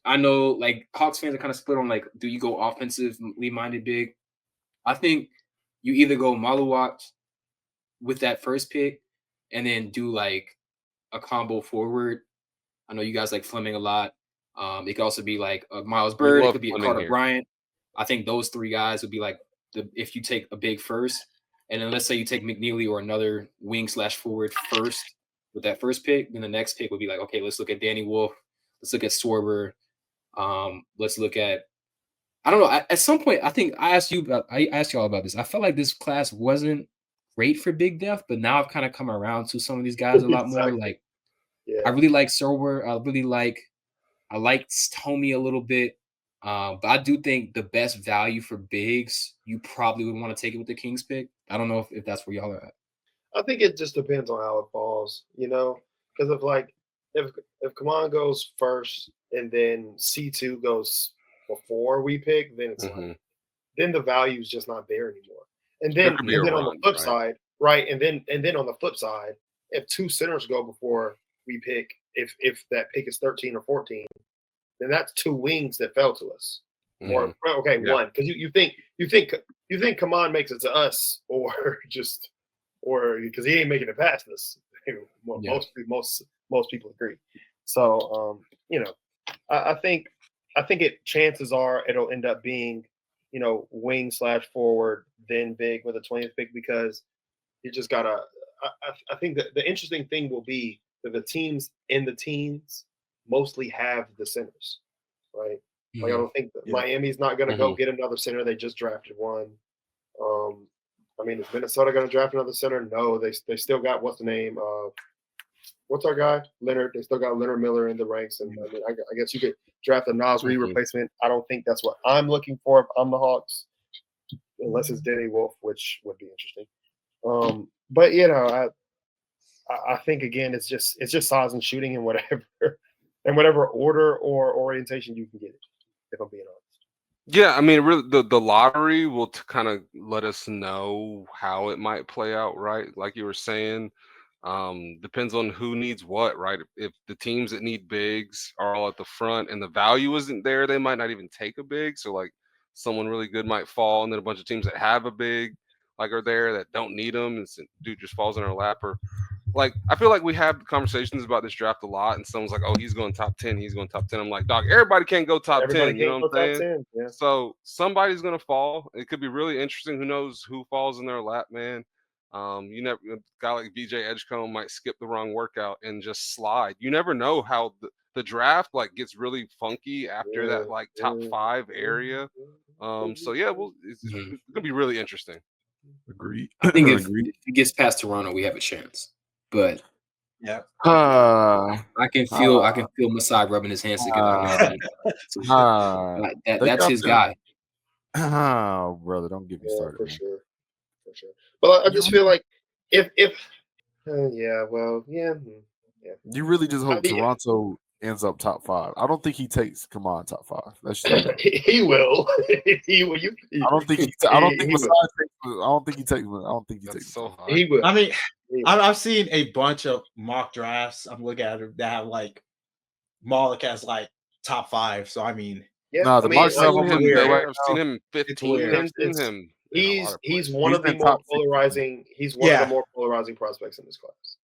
I know, like, Hawks fans are kind of split on, like, do you go offensively minded big? I think you either go Marlowak with that first pick and then do like a combo forward. I know you guys like Fleming a lot. It could also be like Miles We Bird. It love could be a Fleming Carter here. Bryant. I think those 3 guys would be like if you take a big first, and then let's say you take McNeely or another wing/forward first with that first pick, then the next pick would be like, okay, let's look at Danny Wolf. Let's look at Swerber. Let's look at, I don't know. At some point, I think I asked y'all about this. I felt like this class wasn't great for big depth, but now I've kind of come around to some of these guys a lot more. Exactly. Like, Yeah. I really like Serwer. I like Tommy a little bit. But I do think the best value for bigs, you probably would want to take it with the Kings pick. I don't know if that's where y'all are at. I think it just depends on how it falls, because if Kaman goes first and then C2 goes before we pick, then it's Mhm. like, then the value is just not there anymore. And There then could be a on the run, flip right? side, right? And then on the flip side, if 2 centers go before we pick, if that pick is 13 or 14, then that's 2 wings that fell to us. Or okay, Yeah. one, because you think Kaman makes it to us, or just, or because he ain't making it past us. Well, Yeah. most people agree. So I think chances are it'll end up being wing/forward, then big with a 20th pick, because you just gotta. I think that the interesting thing will be that the teams in the teens mostly have the centers, right? Like, I don't think that Yeah. Miami's not going to go get another center. They just drafted one. I mean, is Minnesota going to draft another center? No, they still got, what's the name? What's our guy? Leonard. They still got Leonard Miller in the ranks, and I mean, I guess you could draft a Nas Reed replacement. I don't think that's what I'm looking for if I'm the Hawks, unless it's Danny Wolf, which would be interesting. But I think, again, it's just size and shooting and whatever order or orientation you can get it, if I'm being honest. Yeah, I mean, really, the lottery will kind of let us know how it might play out, right? Like you were saying, depends on who needs what, right? If the teams that need bigs are all at the front and the value isn't there, they might not even take a big. So, like, someone really good might fall, and then a bunch of teams that have a big, like, are there that don't need them, and dude just falls in our lap. Or, like, I feel like we have conversations about this draft a lot, and someone's like, "Oh, he's going top 10. He's going top 10." I'm like, "Dog, everybody can't go top 10." You know what I'm saying? 10, yeah. So somebody's gonna fall. It could be really interesting. Who knows who falls in their lap, man? You never, a guy like VJ Edgecombe might skip the wrong workout and just slide. You never know how the draft like gets really funky after that like top 5 area. So yeah, it's gonna be really interesting. Agreed. I think if Agreed. it gets past Toronto, we have a chance. But Yeah. I can feel Masai rubbing his hands together. That's his guy. Oh, brother, don't get me Yeah, started. for Man. sure. But I just feel like if yeah, well, yeah. You really just hope Yeah. Toronto ends up top 5. I don't think he takes Kaman top 5. That's just he will. He will. I don't think he. I don't think Masai takes. I don't think he takes. I don't think he That's takes. so high. He will. I mean, I've seen a bunch of mock drafts. I'm looking at it that have like Malik as like top 5. So I mean, yeah. Nah, the I mean, mock draft like, I'm weird. looking at I've right now, seen him 15. weird. I've seen him. in a lot of he's places. one He's of the in more top 15. polarizing. He's one of the more polarizing prospects in this class.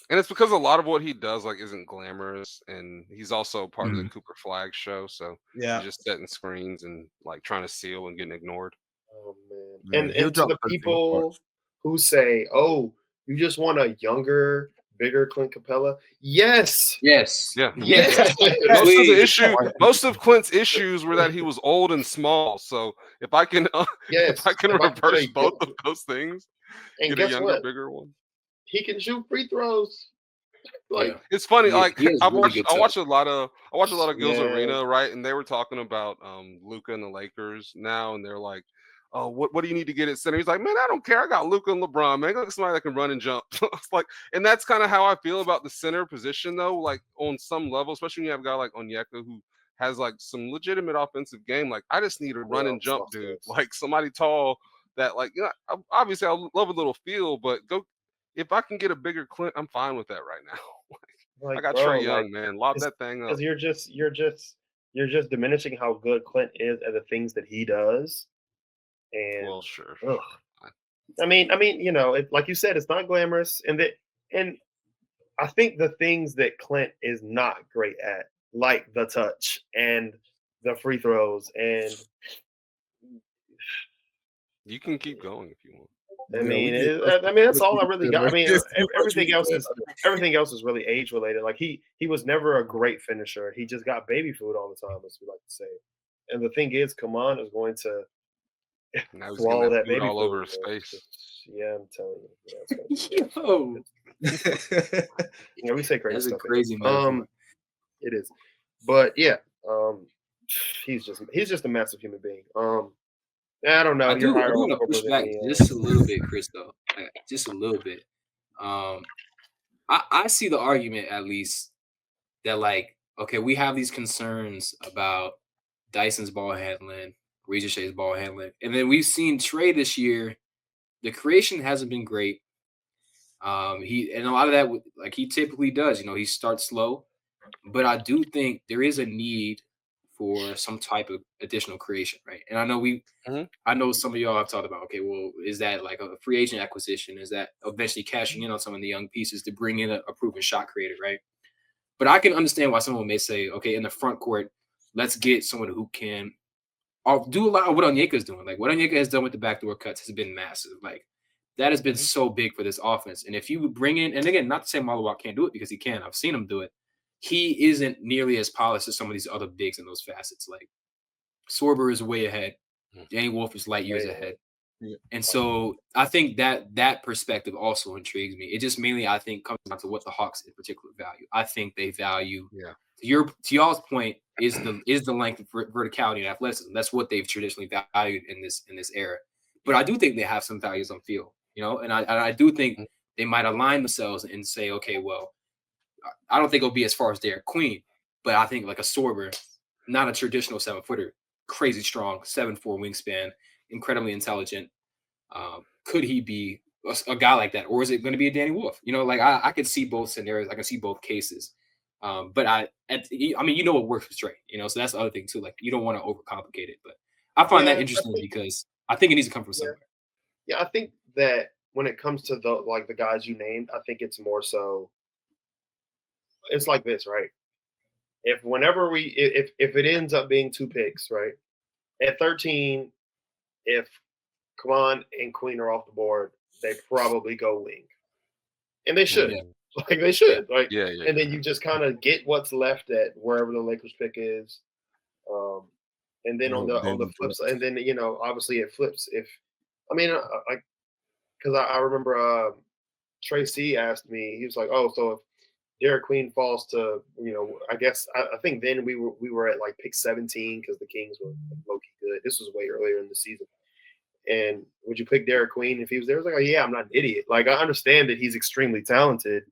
And it's because a lot of what he does like isn't glamorous, and he's also part of the Mhm. Cooper Flag show, so Yeah. he's just setting screens and like trying to seal and getting ignored. Oh man. Yeah, he'll And to drop the 13 people parts. who say, "Oh, you just want a younger, bigger Clint Capella." Yes. Yes. Yeah. Yes. Most of the Please. issue, most of Clint's issues were that he was old and small. So if I can, if Yes. I can If I can get reverse a both of younger- those things, And get a guess younger, what? bigger one. He can shoot free throws. Like, Yeah. It's funny, like He has I really good watch touch. a lot of Gil's yeah. Arena, right? And they were talking about Luca and the Lakers now, and they're like, "Oh, what do you need to get at center?" He's like, "Man, I don't care. I got Luca and LeBron. Man, I got somebody that can run and jump." It's like, and that's kind of how I feel about the center position, though. Like on some level, especially when you have a guy like Onyeka who has like some legitimate offensive game. Like I just need a run and jump soft dude, skills. like somebody tall that, like, obviously I love a little feel, but go if I can get a bigger Clint, I'm fine with that right now. I Like, got bro, Trey like, Young, man. Lob because that thing up. you're just diminishing how good Clint is at the things that he does. And Well, sure. ugh. I mean, you know, like you said, it's not glamorous, and I think the things that Clint is not great at, like the touch and the free throws, and You can keep going if you want. I Yeah, we mean, get that's all I really got. I mean, It's too much we everything else is really age related. Like he was never a great finisher. He just got baby food all the time, as we like to say. And the thing is, Kaman is going to Now he's getting swallow that that food baby all food. over his man. face. Yeah, I'm telling you. Yeah, it's gonna, Yo, yeah, we say crazy that's a stuff. crazy metaphor. It is, but yeah, he's just a massive human being. I don't know. I You're do higher on want to Corver push than back me. just a little bit, Chris, though. Just a little bit. I see the argument at least that, like, okay, we have these concerns about Dyson's ball handling, Regis Shay's ball handling, and then we've seen Trey this year. The creation hasn't been great. He and a lot of that, like he typically does. You know, he starts slow, but I do think there is a need for some type of additional creation, right? And I know Mhm. I know some of y'all have talked about, okay, well, is that like a free agent acquisition? Is that eventually cashing in on some of the young pieces to bring in a proven shot creator, right? But I can understand why someone may say, okay, in the front court, let's get someone who can do a lot of what Onyeka is doing. Like what Onyeka has done with the backdoor cuts has been massive. Like that has been Mhm. so big for this offense. And if you bring in, and again, not to say Malawak can't do it because he can. I've seen him do it. He isn't nearly as polished as some of these other bigs in those facets. Like Sorber is way ahead. Danny Wolf is light years Way ahead. Yeah. And so I think that perspective also intrigues me. It just mainly I think comes down to what the Hawks in particular value. I think they value to y'all's point is the length of verticality and athleticism. That's what they've traditionally valued in this era. But I do think they have some values on field, you know, and I do think they might align themselves and say, okay, well, I don't think it'll be as far as Derek Queen, but I think like a Sorber, not a traditional 7-footer, crazy strong, 7'4" wingspan, incredibly intelligent. Could he be a guy like that, or is it going to be a Danny Wolf? You know, like I could see both scenarios. I can see both cases. But I mean, you know what works for Trey, you know, so that's the other thing too. Like you don't want to overcomplicate it, but I find that Yeah, interesting because I think it needs to come from somewhere. yeah. I think that when it comes to the guys you named, I think it's more so. It's like this, right? If it ends up being 2 picks, right? At 13, if Kaman and Queen are off the board, they probably go wing, and they should. Yeah. Like they should, like, Yeah. and then you just kind of get what's left at wherever the Lakers pick is, and then on the flip side, and then obviously it flips. If I mean, because I remember Tracy asked me, he was like, "Oh, so if Derek Queen falls to, I guess I think then we were at like pick 17 because the Kings were low key good. This was way earlier in the season. And would you pick Derek Queen if he was there?" I was like, "Oh yeah, I'm not an idiot. Like I understand that he's extremely talented,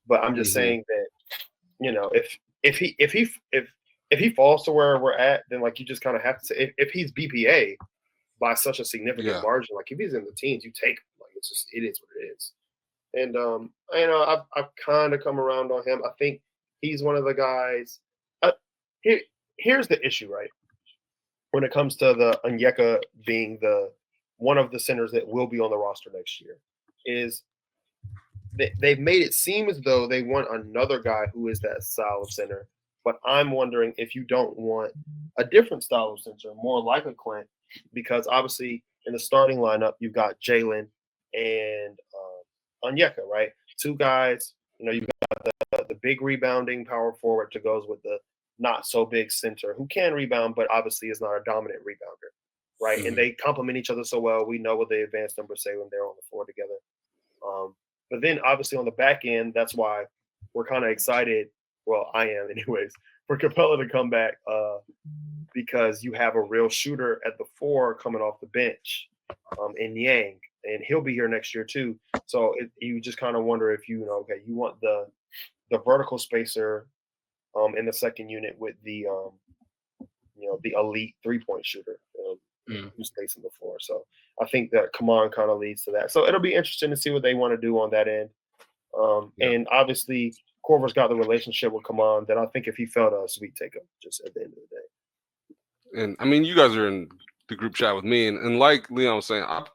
but I'm just saying that if he falls to where we're at, then like you just kind of have to say if he's BPA by such a significant margin, like if he's in the teens, you take him. Like it is what it is. And I've kind of come around on him. I think he's one of the guys. Here's the issue, right? When it comes to the Onyeka being the one of the centers that will be on the roster next year, is they've made it seem as though they want another guy who is that style of center. But I'm wondering if you don't want a different style of center, more like a Clint, because obviously in the starting lineup you've got Jalen and Onyeka, right? Two guys. You know, you've got the big rebounding power forward to goes with the not so big center who can rebound, but obviously is not a dominant rebounder, right? Mhm. And they complement each other so well. We know what the advanced numbers say when they're on the floor together. But then obviously on the back end, that's why we're kind of excited. Well, I am anyways, for Capella to come back because you have a real shooter at the 4 coming off the bench in Yang, and he'll be here next year too. So you just kind of wonder if you okay, you want the vertical spacer in the second unit with the the elite 3-point shooter who's spacing the floor. So I think that Kaman kind of leads to that. So it'll be interesting to see what they want to do on that end. And obviously, Corver's got the relationship with Kaman that I think if he felt us, we'd take him just at the end of the day. And I mean, you guys are in the group chat with me, and like Leon was saying, I've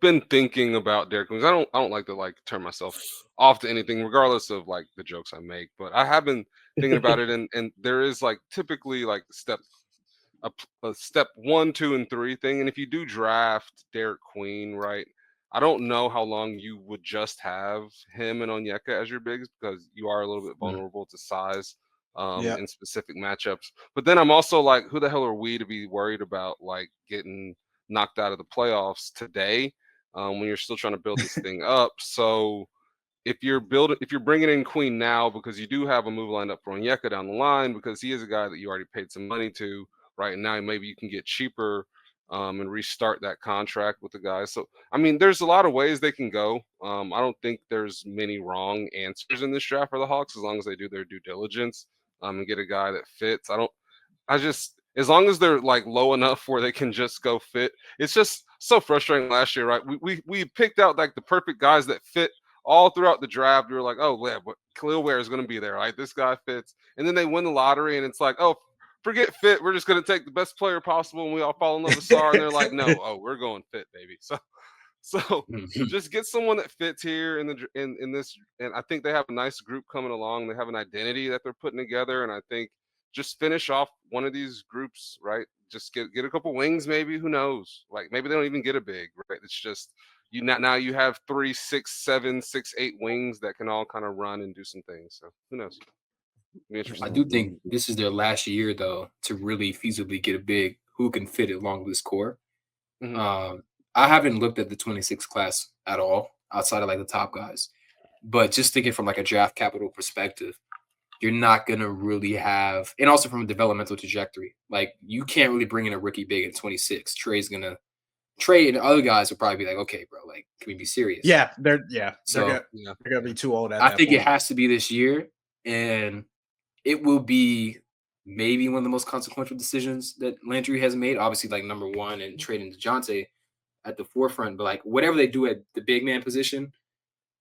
been thinking about Derek Williams. I don't like to like turn myself off to anything, regardless of like the jokes I make. But I have been thinking about it, and there is like typically like a step 1, 2, and 3 thing. And if you do draft Derek Queen, right, I don't know how long you would just have him and Onyeka as your bigs because you are a little bit vulnerable to size in specific matchups. But then I'm also like, who the hell are we to be worried about like getting knocked out of the playoffs today when you're still trying to build this thing up? So if you're bringing in Queen now because you do have a move lined up for Onyeka down the line because he is a guy that you already paid some money to right now, maybe you can get cheaper and restart that contract with the guys. So I mean, there's a lot of ways they can go. I don't think there's many wrong answers in this draft for the Hawks as long as they do their due diligence and get a guy that fits. As long as they're like low enough where they can just go fit. It's just so frustrating last year, right? We picked out like the perfect guys that fit all throughout the draft. We were like, oh yeah, but Khalil Ware is going to be there, right? This guy fits. And then they win the lottery and it's like, oh, forget fit. We're just going to take the best player possible and we all fall in love with Sar. And they're like, no, we're going fit, baby. So just get someone that fits here in this. And I think they have a nice group coming along. They have an identity that they're putting together. And I think just finish off one of these groups, right? Just get a couple wings, maybe. Who knows? Like maybe they don't even get a big, right? It's just now you have 3, 6, 7, 6, 8 wings that can all kind of run and do some things. So who knows? Be interesting. I do think this is their last year though to really feasibly get a big who can fit along this core. I haven't looked at the 26 class at all outside of like the top guys, but just thinking from like a draft capital perspective, you're not going to really have, and also from a developmental trajectory, like you can't really bring in a rookie big at 26. Trey and other guys will probably be like, okay, bro, like, can we be serious? Yeah, they're gonna be too old. I think it has to be this year, and it will be maybe one of the most consequential decisions that Landry has made. Obviously, like number one and trading DeJounte at the forefront, but like whatever they do at the big man position,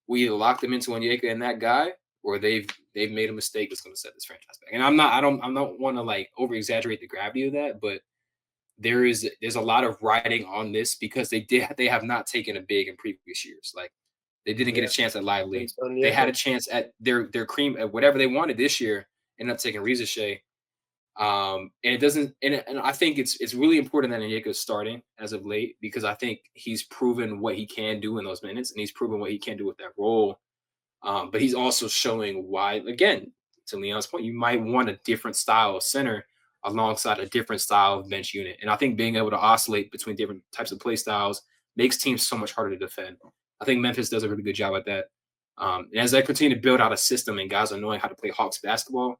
we either lock them into Onyeka and that guy, or they've made a mistake that's going to set this franchise back. And I don't want to like over exaggerate the gravity of that, but there's a lot of riding on this because they have not taken a big in previous years. Like they didn't get a chance at Lively. They had a chance at their cream at whatever they wanted this year. Ended up taking Reza Shea. And it doesn't, and I think it's really important that Onyeka is starting as of late because I think he's proven what he can do in those minutes, and he's proven what he can do with that role. But he's also showing why, again, to Leon's point, you might want a different style of center alongside a different style of bench unit. And I think being able to oscillate between different types of play styles makes teams so much harder to defend. I think Memphis does a really good job at that. And as they continue to build out a system and guys are knowing how to play Hawks basketball,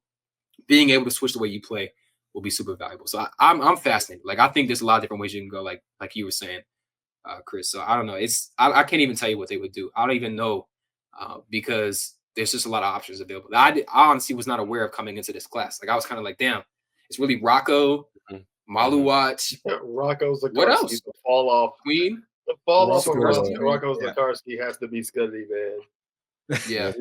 being able to switch the way you play will be super valuable. So I'm fascinated. Like I think there's a lot of different ways you can go, like you were saying, Chris. So I don't know. I can't even tell you what they would do. I don't even know because there's just a lot of options available. I honestly was not aware of coming into this class. Like I was kind of like, damn, it's really Rocco, Maluwat. Rocco's the what else? The fall off. Queen. The fall off of Rocco's Zakarsky has to be Scuddy, man. Yeah,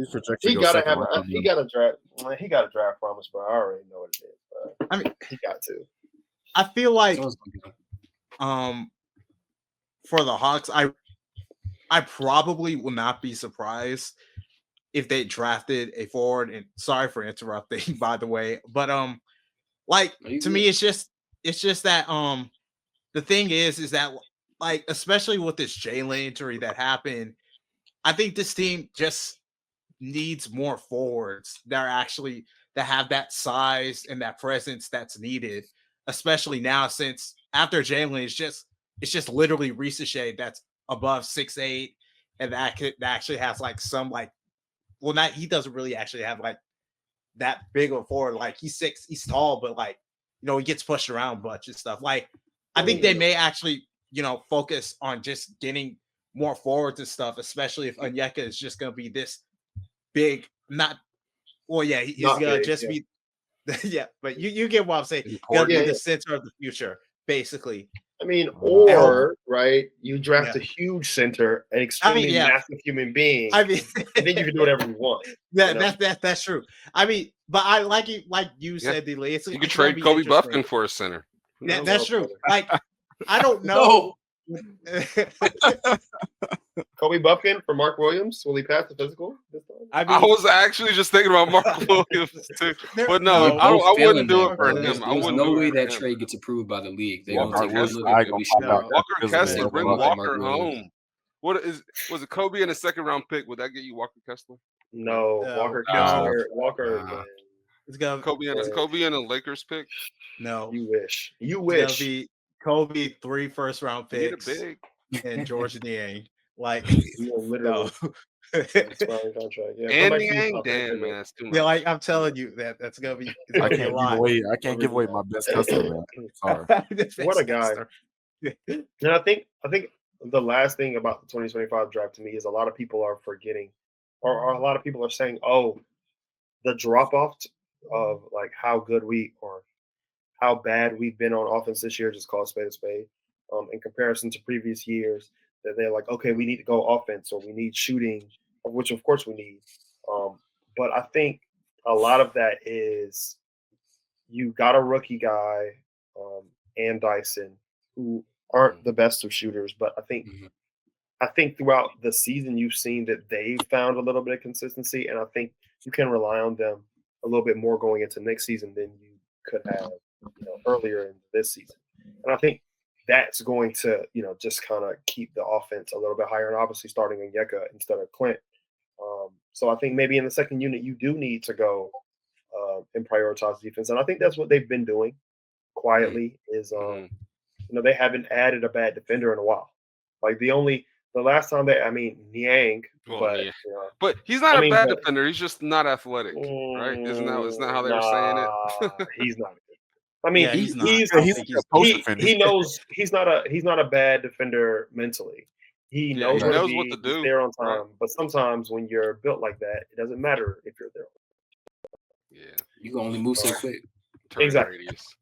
he gotta have. He got a draft. He got a draft promise, bro. I already know what it is. Bro. I mean, he got to. I feel like, for the Hawks, I probably will not be surprised if they drafted a forward. And sorry for interrupting, by the way, but like to me, it's just that the thing is that like especially with this Jalen injury that happened, I think this team just needs more forwards that are actually that have that size and that presence that's needed, especially now since after Jalen it's just literally Ricochet that's above 6'8", and that actually has like some like well not he doesn't really actually have like that big of a forward. Like he's tall, but like he gets pushed around a bunch and stuff. Like I think they may actually focus on just getting more forwards and stuff, especially if Onyeka is just gonna be this big, not well, yeah, he's Not gonna big, just yeah. be yeah, but you get what I'm saying. Gonna Important. be Yeah, the yeah. center of the future, basically. I mean, hope- or right, you draft Yeah. a huge center, an extremely yeah. massive human being, I mean, and then you can do whatever you want. yeah, you know? that's true. I mean, but I like you Yeah. said, D-Lee, it's You it's could gonna trade be Kobe interesting. Buffkin for a center. Who Yeah, knows? that's true. brother. Like I don't know. Kobe Buffkin for Mark Williams. Will he pass the physical this time? I I mean, was actually just thinking about Mark Williams too, but no, They're I both wouldn't failing do that, it for bro. him. There's I wouldn't no do way it for that him. trade gets approved by the league. They're Walker gonna take one Kessler. look I at ain't Kobe gonna pop Shaq. out. Walker That's Kessler, physical, bring bro. Walker Mark Williams. home. What was it? Kobe in a second round pick? Would that get you Walker Kessler? No, No, Walker no. Kessler. Walker. Nah. Man, it's gonna Kobe in a Lakers pick. no. you wish. You It's gonna wish. be Kobe 3 first-round You need a picks big. and George Niang. Like You will no. literally expiring contract. Yeah, come And back to Yang, Utah. damn man, that's too much. Yeah, like I'm telling you that's gonna be it's I gonna be a can't give lot. away. I can't give away my best customer. Man. Sorry. What a guy. And I think the last thing about the 2025 draft to me is a lot of people are forgetting, or a lot of people are saying, "Oh, the drop off of like how good we or how bad we've been on offense this year, just call a spade a spade, in comparison to previous years." That they're like, "Okay, we need to go offense or we need shooting," which of course we need. But I think a lot of that is you got a rookie guy and Dyson who aren't the best of shooters, but I think throughout the season you've seen that they've found a little bit of consistency, and I think you can rely on them a little bit more going into next season than you could have, earlier in this season. And I think that's going to, just kind of keep the offense a little bit higher, and obviously starting Onyeka instead of Clint. So I think maybe in the second unit you do need to go and prioritize defense, and I think that's what they've been doing quietly. Is they haven't added a bad defender in a while. Like the last time Niang, but he's not a bad but- defender. He's just not athletic, right? Isn't that how they were saying it? He's not. I mean, Yeah, he's not. he's I He's think like a post defender. he knows he's not a bad defender mentally. He Yeah, knows, he where knows to what be, to he's do, there on right. time. But sometimes when you're built like that, it doesn't matter if you're there. Yeah, You can only move so quick. turn Exactly. radius.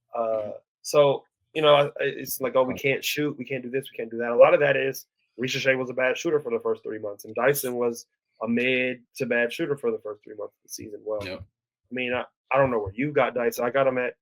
So it's like, oh, we can't shoot, we can't do this, we can't do that. A lot of that is Ricochet was a bad shooter for the first 3 months, and Dyson was a mid to bad shooter for the first 3 months of the season. Well, Yep. I mean, I don't know where you got Dyson. I got him at,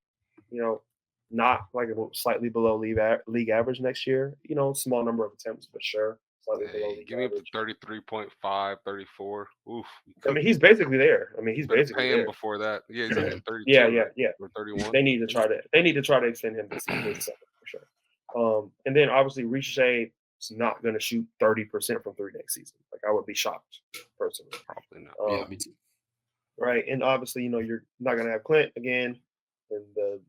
not like slightly below league average next year. Small number of attempts, but sure, slightly below Hey, league give me average. 33.5, 34. Oof. I mean, he's basically there. I mean, he's Better basically pay him there. before that. Yeah, he's at 32. Yeah. Or 31. They need to try to extend him this season for sure. And then obviously Ricochet is not going to shoot 30% from three next season. Like, I would be shocked personally. Probably not. Yeah, me too. Right, and obviously you're not going to have Clint again, and the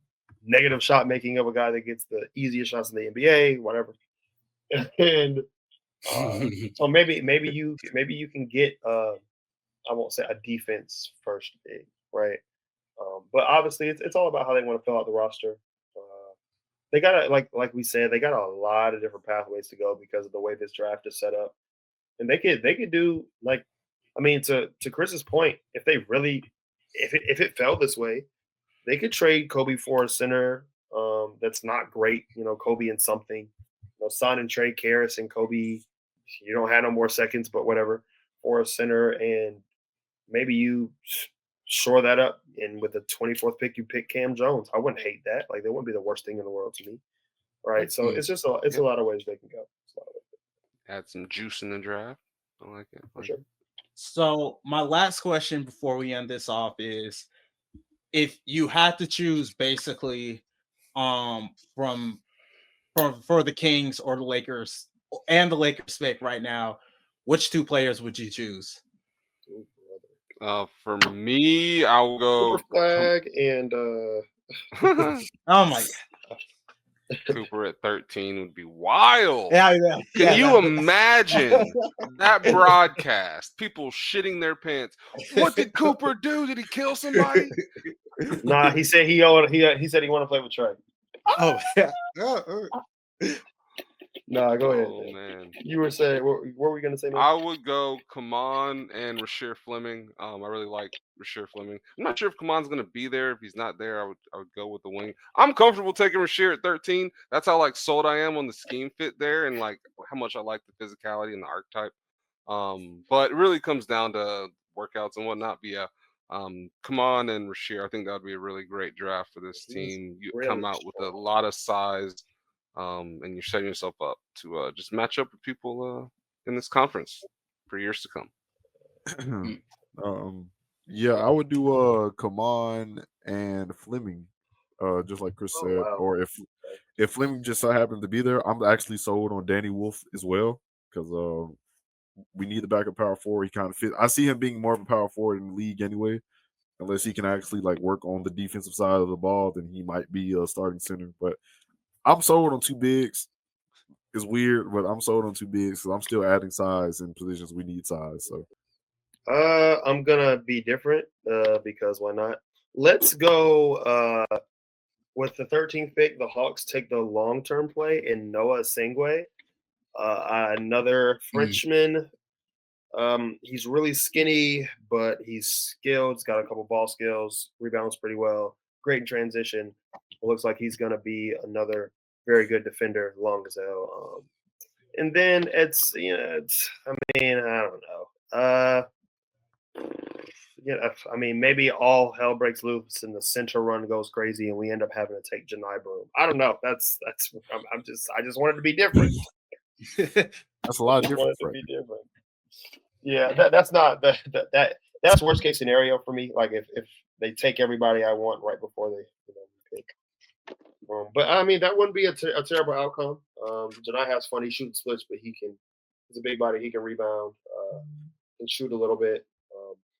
negative shot making of a guy that gets the easiest shots in the NBA, whatever. And so maybe you can get I won't say a defense first big, right? But obviously it's all about how they want to fill out the roster. They got like we said, they got a lot of different pathways to go because of the way this draft is set up, and they could do to Chris's point, if they really if it fell this way, they could trade Kobe for a center that's not great, Kobe and something, sign and trade Karras and Kobe. You don't have no more seconds, but whatever, for a center, and maybe you shore that up, and with the 24th pick, you pick Cam Jones. I wouldn't hate that. Like, that wouldn't be the worst thing in the world to me, right? So it's just a lot of ways they can go. Add some juice in the draft. I like it. For sure. So my last question before we end this off is, if you had to choose basically from for the Kings or the Lakers and the Lakers pick right now, which two players would you choose? For me, I will go Super flag and Oh my Cooper at 13 would be wild. yeah, Can you imagine that broadcast? People shitting their pants. What did Cooper do? Did he kill somebody? nah, he said he said he want to play with Trey. Oh yeah. Nah, go ahead. Oh man. You were saying what were we gonna say? Man? I would go Kaman and Rasheer Fleming. I really like Rasheer Fleming. I'm not sure if Kaman's gonna be there. If he's not there, I would go with the wing. I'm comfortable taking Rasheer at 13. That's how like sold I am on the scheme fit there and like how much I like the physicality and the archetype. But it really comes down to workouts and whatnot. But yeah, Kaman and Rasheer, I think that would be a really great draft for this team. You come really out with a lot of size. And you're setting yourself up to just match up with people in this conference for years to come. Yeah, I would do Kaman and Fleming, just like Chris said. wow. Or if Fleming just so happens to be there, I'm actually sold on Danny Wolf as well because we need the backup power forward. He kind of fit. I see him being more of a power forward in the league anyway. Unless he can actually like work on the defensive side of the ball, then he might be a starting center. But I'm sold on two bigs. It's weird, but I'm sold on two bigs because I'm still adding size in positions we need size. So I'm gonna be different because why not? Let's go with the 13th pick. The Hawks take the long-term play in Noah Singwe, another Frenchman. He's really skinny, but he's skilled. He's got a couple ball skills, rebounds pretty well, great in transition. It looks like he's gonna be another very good defender, long as hell. And then I don't know. I mean, maybe all hell breaks loose and the center run goes crazy, and we end up having to take Janai Broom. I don't know. I just wanted to be different. that's a lot of I different. wanted to be different. Yeah, that's not that's worst case scenario for me. Like if they take everybody I want right before they pick. But I mean, that wouldn't be a terrible outcome. Janai has fun. He shoots splits, but he's a big body. He can rebound, and shoot a little bit,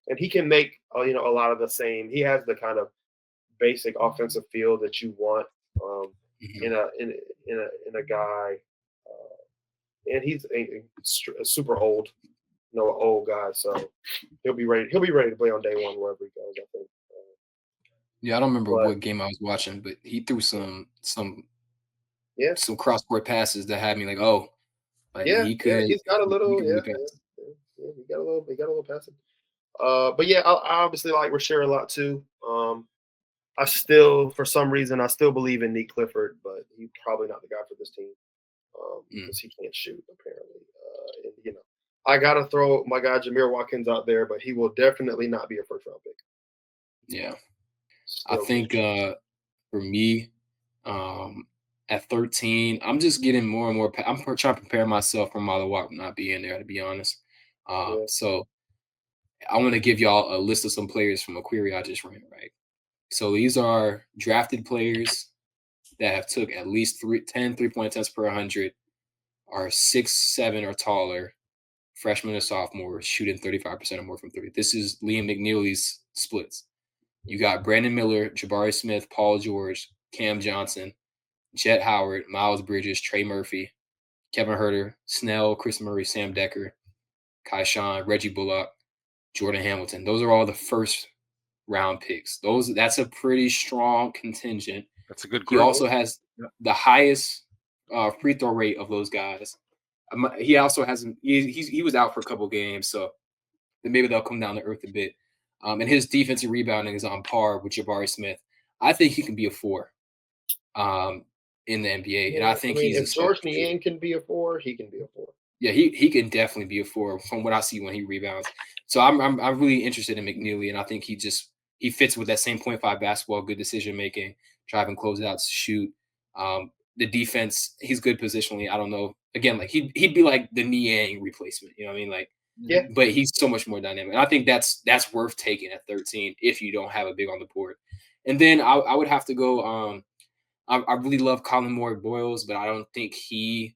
and he can make a lot of the same. He has the kind of basic offensive feel that you want in a guy, and he's a super old, old guy. So he'll be ready. He'll be ready to play on day one wherever he goes. I think. Yeah, I don't remember what game I was watching, but he threw some cross-court passes that had me like, oh, like he's got a little, he got a little passing. But yeah, I obviously like Rasheer a lot too. I still, for some reason, I still believe in Nick Clifford, but he's probably not the guy for this team because he can't shoot apparently. And I gotta throw my guy Jameer Watkins out there, but he will definitely not be a first-round pick. Yeah. I think for me, at 13, I'm just getting more and more. I'm trying to prepare myself for Mother Walk not being there, to be honest. So I want to give y'all a list of some players from a query I just ran, right? So these are drafted players that have took at least 10 3-point attempts per 100, are 6'7" or taller, freshmen or sophomores, shooting 35% or more from three. This is Liam McNeely's splits. You got Brandon Miller, Jabari Smith, Paul George, Cam Johnson, Jet Howard, Miles Bridges, Trey Murphy, Kevin Herter, Snell, Chris Murray, Sam Decker, Kai Sean, Reggie Bullock, Jordan Hamilton. Those are all the first round picks. That's a pretty strong contingent. That's a good group. He also has the highest free throw rate of those guys. He also has he was out for a couple games, so maybe they'll come down to earth a bit. And his defensive rebounding is on par with Jabari Smith. I think he can be a 4 in the NBA. And I think if George Niang can be a 4, he can be a 4. Yeah, he can definitely be a 4 from what I see when he rebounds. So I'm really interested in McNeely, and I think he fits with that same 0.5 basketball, good decision making, driving closeouts, shoot. The defense, he's good positionally. I don't know. Again, like he'd be like the Niang replacement. You know what I mean? Like Yeah. but he's so much more dynamic. And I think that's worth taking at 13 if you don't have a big on the board. And then I would have to go. I really love Colin Moore Boyles, but I don't think he.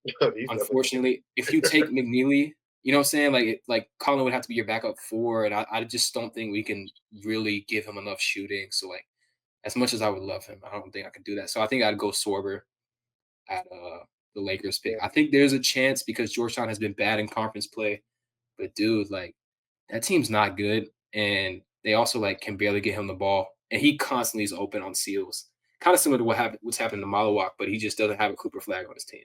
He's Unfortunately, if you take McNeely, you know what I'm saying? Like Colin would have to be your backup 4, and I just don't think we can really give him enough shooting. So like, as much as I would love him, I don't think I could do that. So I think I'd go Sorber at the Lakers pick. I think there's a chance because Georgetown has been bad in conference play, but dude, like that team's not good, and they also like can barely get him the ball, and he constantly is open on seals. Kind of similar to what's happened to Malawak, but he just doesn't have a Cooper flag on his team.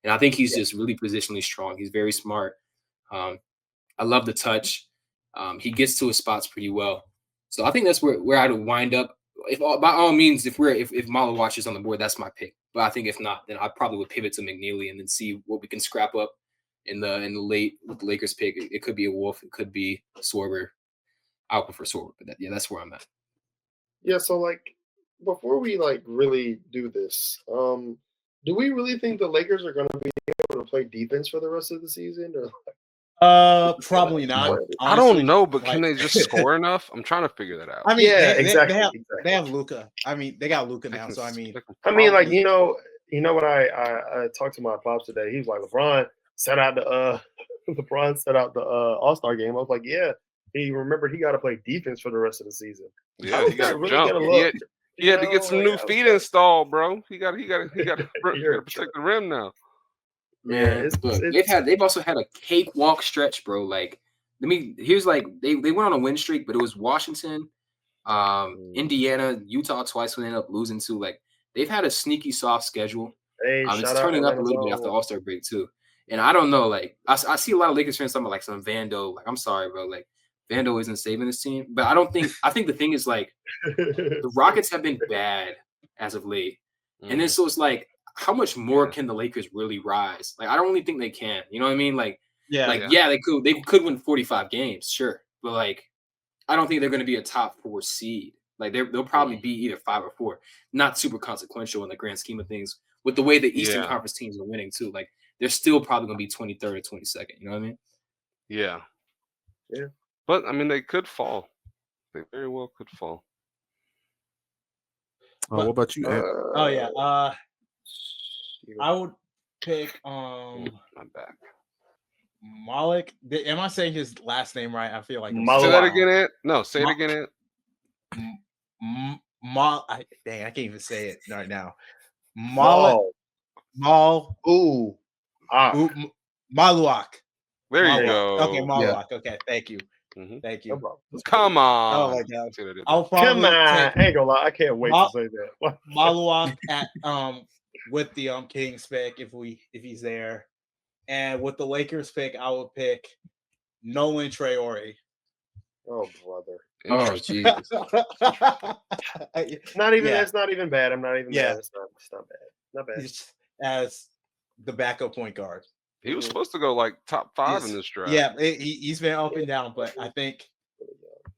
And I think he's just really positionally strong. He's very smart. I love the touch. He gets to his spots pretty well. So I think that's where I'd wind up. By all means, if Malawak is on the board, that's my pick. But I think if not, then I probably would pivot to McNeely and then see what we can scrap up in the late with the Lakers pick. It could be a Wolf, it could be Sorber. I would prefer Sorber, but that's where I'm at. Yeah, so like before we like really do this, do we really think the Lakers are going to be able to play defense for the rest of the season? Or Probably not. I honestly. don't know, but Like- can they just score enough? I'm trying to figure that out. I mean, Yeah, they exactly. They have Luka. I mean, they got Luka They now. can So I s- mean, they can I mean, like probably- you know what I talked to my pops today. He was like, LeBron set out the All-Star game. I was like, yeah. He remembered he got to play defense for the rest of the season. yeah, How he is got that to really jump. gonna He look? had to get some new feet installed, bro. He got to You're protect the rim now. Man, it's- look, it's- they've also had a cakewalk stretch, bro. Like, here's like they went on a win streak, but it was Washington, Indiana, Utah twice when they ended up losing to. Like, they've had a sneaky soft schedule. Hey, It's shout out turning up a Atlanta little bit Zone. after All-Star break too. And I don't know, like I see a lot of Lakers fans talking about like some Vando. Like, I'm sorry, bro. Like, Vando isn't saving this team. But I think the thing is like the Rockets have been bad as of late. And then so it's like, how much more can the Lakers really rise? Like, I don't really think they can. You know what I mean? Like, they could win 45 games, sure. But like, I don't think they're going to be a top 4 seed. Like, they'll probably be either 5 or 4. Not super consequential in the grand scheme of things. With the way the Eastern Conference teams are winning too, like they're still probably going to be 23rd or 22nd. You know what I mean? Yeah. Yeah. But I mean, they could fall. They very well could fall. What about you, Ant? oh yeah. I would pick My back. Malik. Am I saying his last name right? I feel like I'm Malawak. Say saying that again, Ant. No, say it again, Ant. Dang, I can't even say it right now. Mal. Ooh. Maluak. There you Maluak. go. Okay, Maluak. Okay, thank you. Mhm. Thank No you. problem. Come on. Oh my god. See what I did I'll there? probably Come on. take I ain't gonna lie. I can't wait to say that. Maluak at with the Kings pick if he's there. And with the Lakers pick, I would pick Nolan Traore. Oh, brother. Oh, Jesus. Not even. Yeah. That's not even bad. I'm not even Yeah. mad. It's not bad. Not bad. As the backup point guard. He was supposed to go like top 5 in this draft. Yeah, he's been up and down, but I think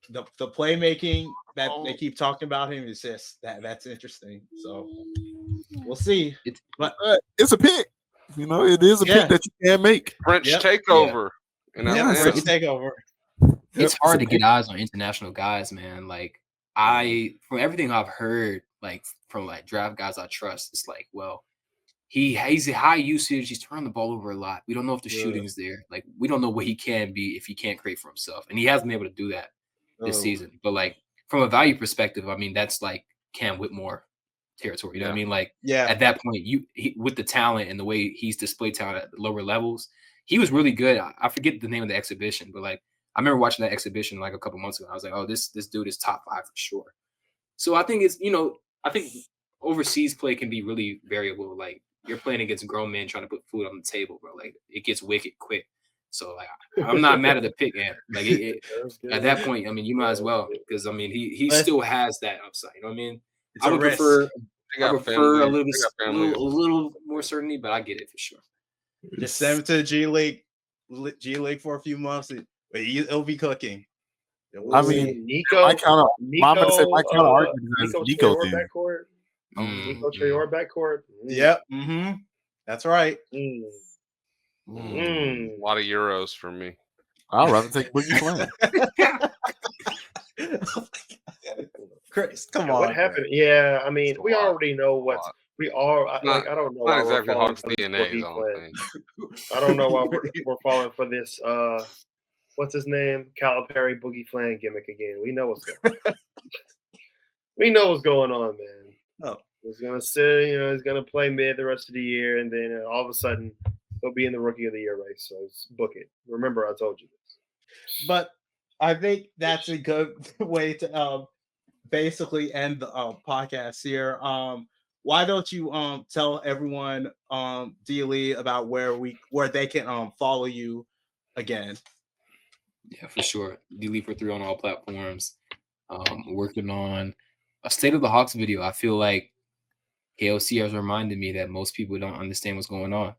the playmaking that they keep talking about him is just that's interesting. So we'll see. But It's a pick. You know, it is a pick that you can make. French Yep. takeover. In Yeah, Atlanta. French takeover. It's Yep, hard it's to a get pick. eyes on international guys, man. Like, from everything I've heard, like from like draft guys I trust, it's like, well, he's a high usage. He's turning the ball over a lot. We don't know if the shooting's there. Like, we don't know what he can be if he can't create for himself, and he hasn't been able to do that this season. But like, from a value perspective, I mean, that's like Cam Whitmore territory. You know what I mean? Like, at that point, with the talent and the way he's displayed talent at the lower levels, he was really good. I forget the name of the exhibition, but like, I remember watching that exhibition like a couple months ago. I was like, oh, this dude is top 5 for sure. So I think I think overseas play can be really variable. Like, you're playing against grown men trying to put food on the table, bro. Like, it gets wicked quick. So like, I'm not mad at the pick, man. Like, at that point, I mean, you might as well, because I mean, he still has that upside. You know what I mean? I would prefer a little more certainty, but I get it for sure. Just send him to the G League for a few months. It'll be cooking. I mean, Nico. my counter argument is Nico Traore thing. backcourt. Nico Traore backcourt. Yep. That's right. A lot of euros for me. I'd rather take Boogie Flan. Chris, come Yeah, on. what happened? Yeah, I mean, It's a we lot. already know what lot. we are. Not- I don't know Not why we're exactly falling Hawks for this DNA, Boogie I don't Flan. think. I don't know why we're falling for this. What's his name? Calipari Boogie Flan gimmick again. We know what's going. We know what's going on, man. Oh. He's gonna sit. He's gonna play mid the rest of the year, and then all of a sudden he'll be in the Rookie of the Year race. So book it. Remember, I told you this. But I think that's a good way to basically end the podcast here. Why don't you tell everyone D Lee about where they can follow you again? Yeah, for sure. Delete for 3 on all platforms. Working on a State of the Hawks video. I feel like KOC has reminded me that most people don't understand what's going on,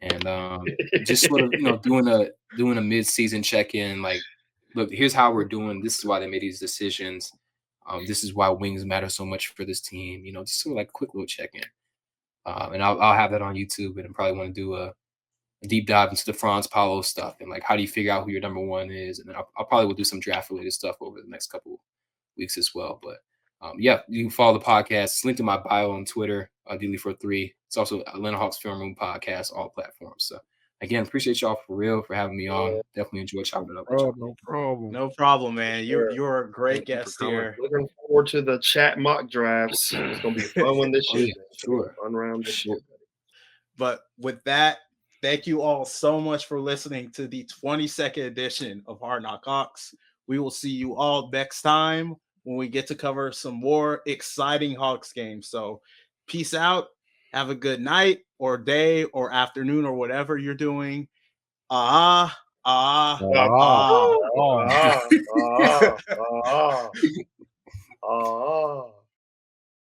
and just sort of doing a mid-season check-in. Like, look, here's how we're doing. This is why they made these decisions. This is why wings matter so much for this team. Just sort of like a quick little check-in. And I'll have that on YouTube, and I probably want to do a deep dive into the Franz Paulo stuff and like how do you figure out who your number one is, and then I'll probably will do some draft related stuff over the next couple weeks as well. But yeah, you can follow the podcast. It's linked in my bio on Twitter, Delete43. It's also Atlanta Hawks Film Room podcast, all platforms. So again, appreciate y'all for real for having me on. Definitely enjoyed chopping it up with y'all. No problem. No problem, man. Sure. You're a great Thank you for guest coming. here. Looking forward to the chat mock drafts. It's gonna be a fun one this Oh, year. yeah, man. It's gonna be a sure. fun round this year. But with that, thank you all so much for listening to the 22nd edition of Hard Knock Hawks. We will see you all next time when we get to cover some more exciting Hawks games. So peace out. Have a good night or day or afternoon or whatever you're doing. Ah. Ah.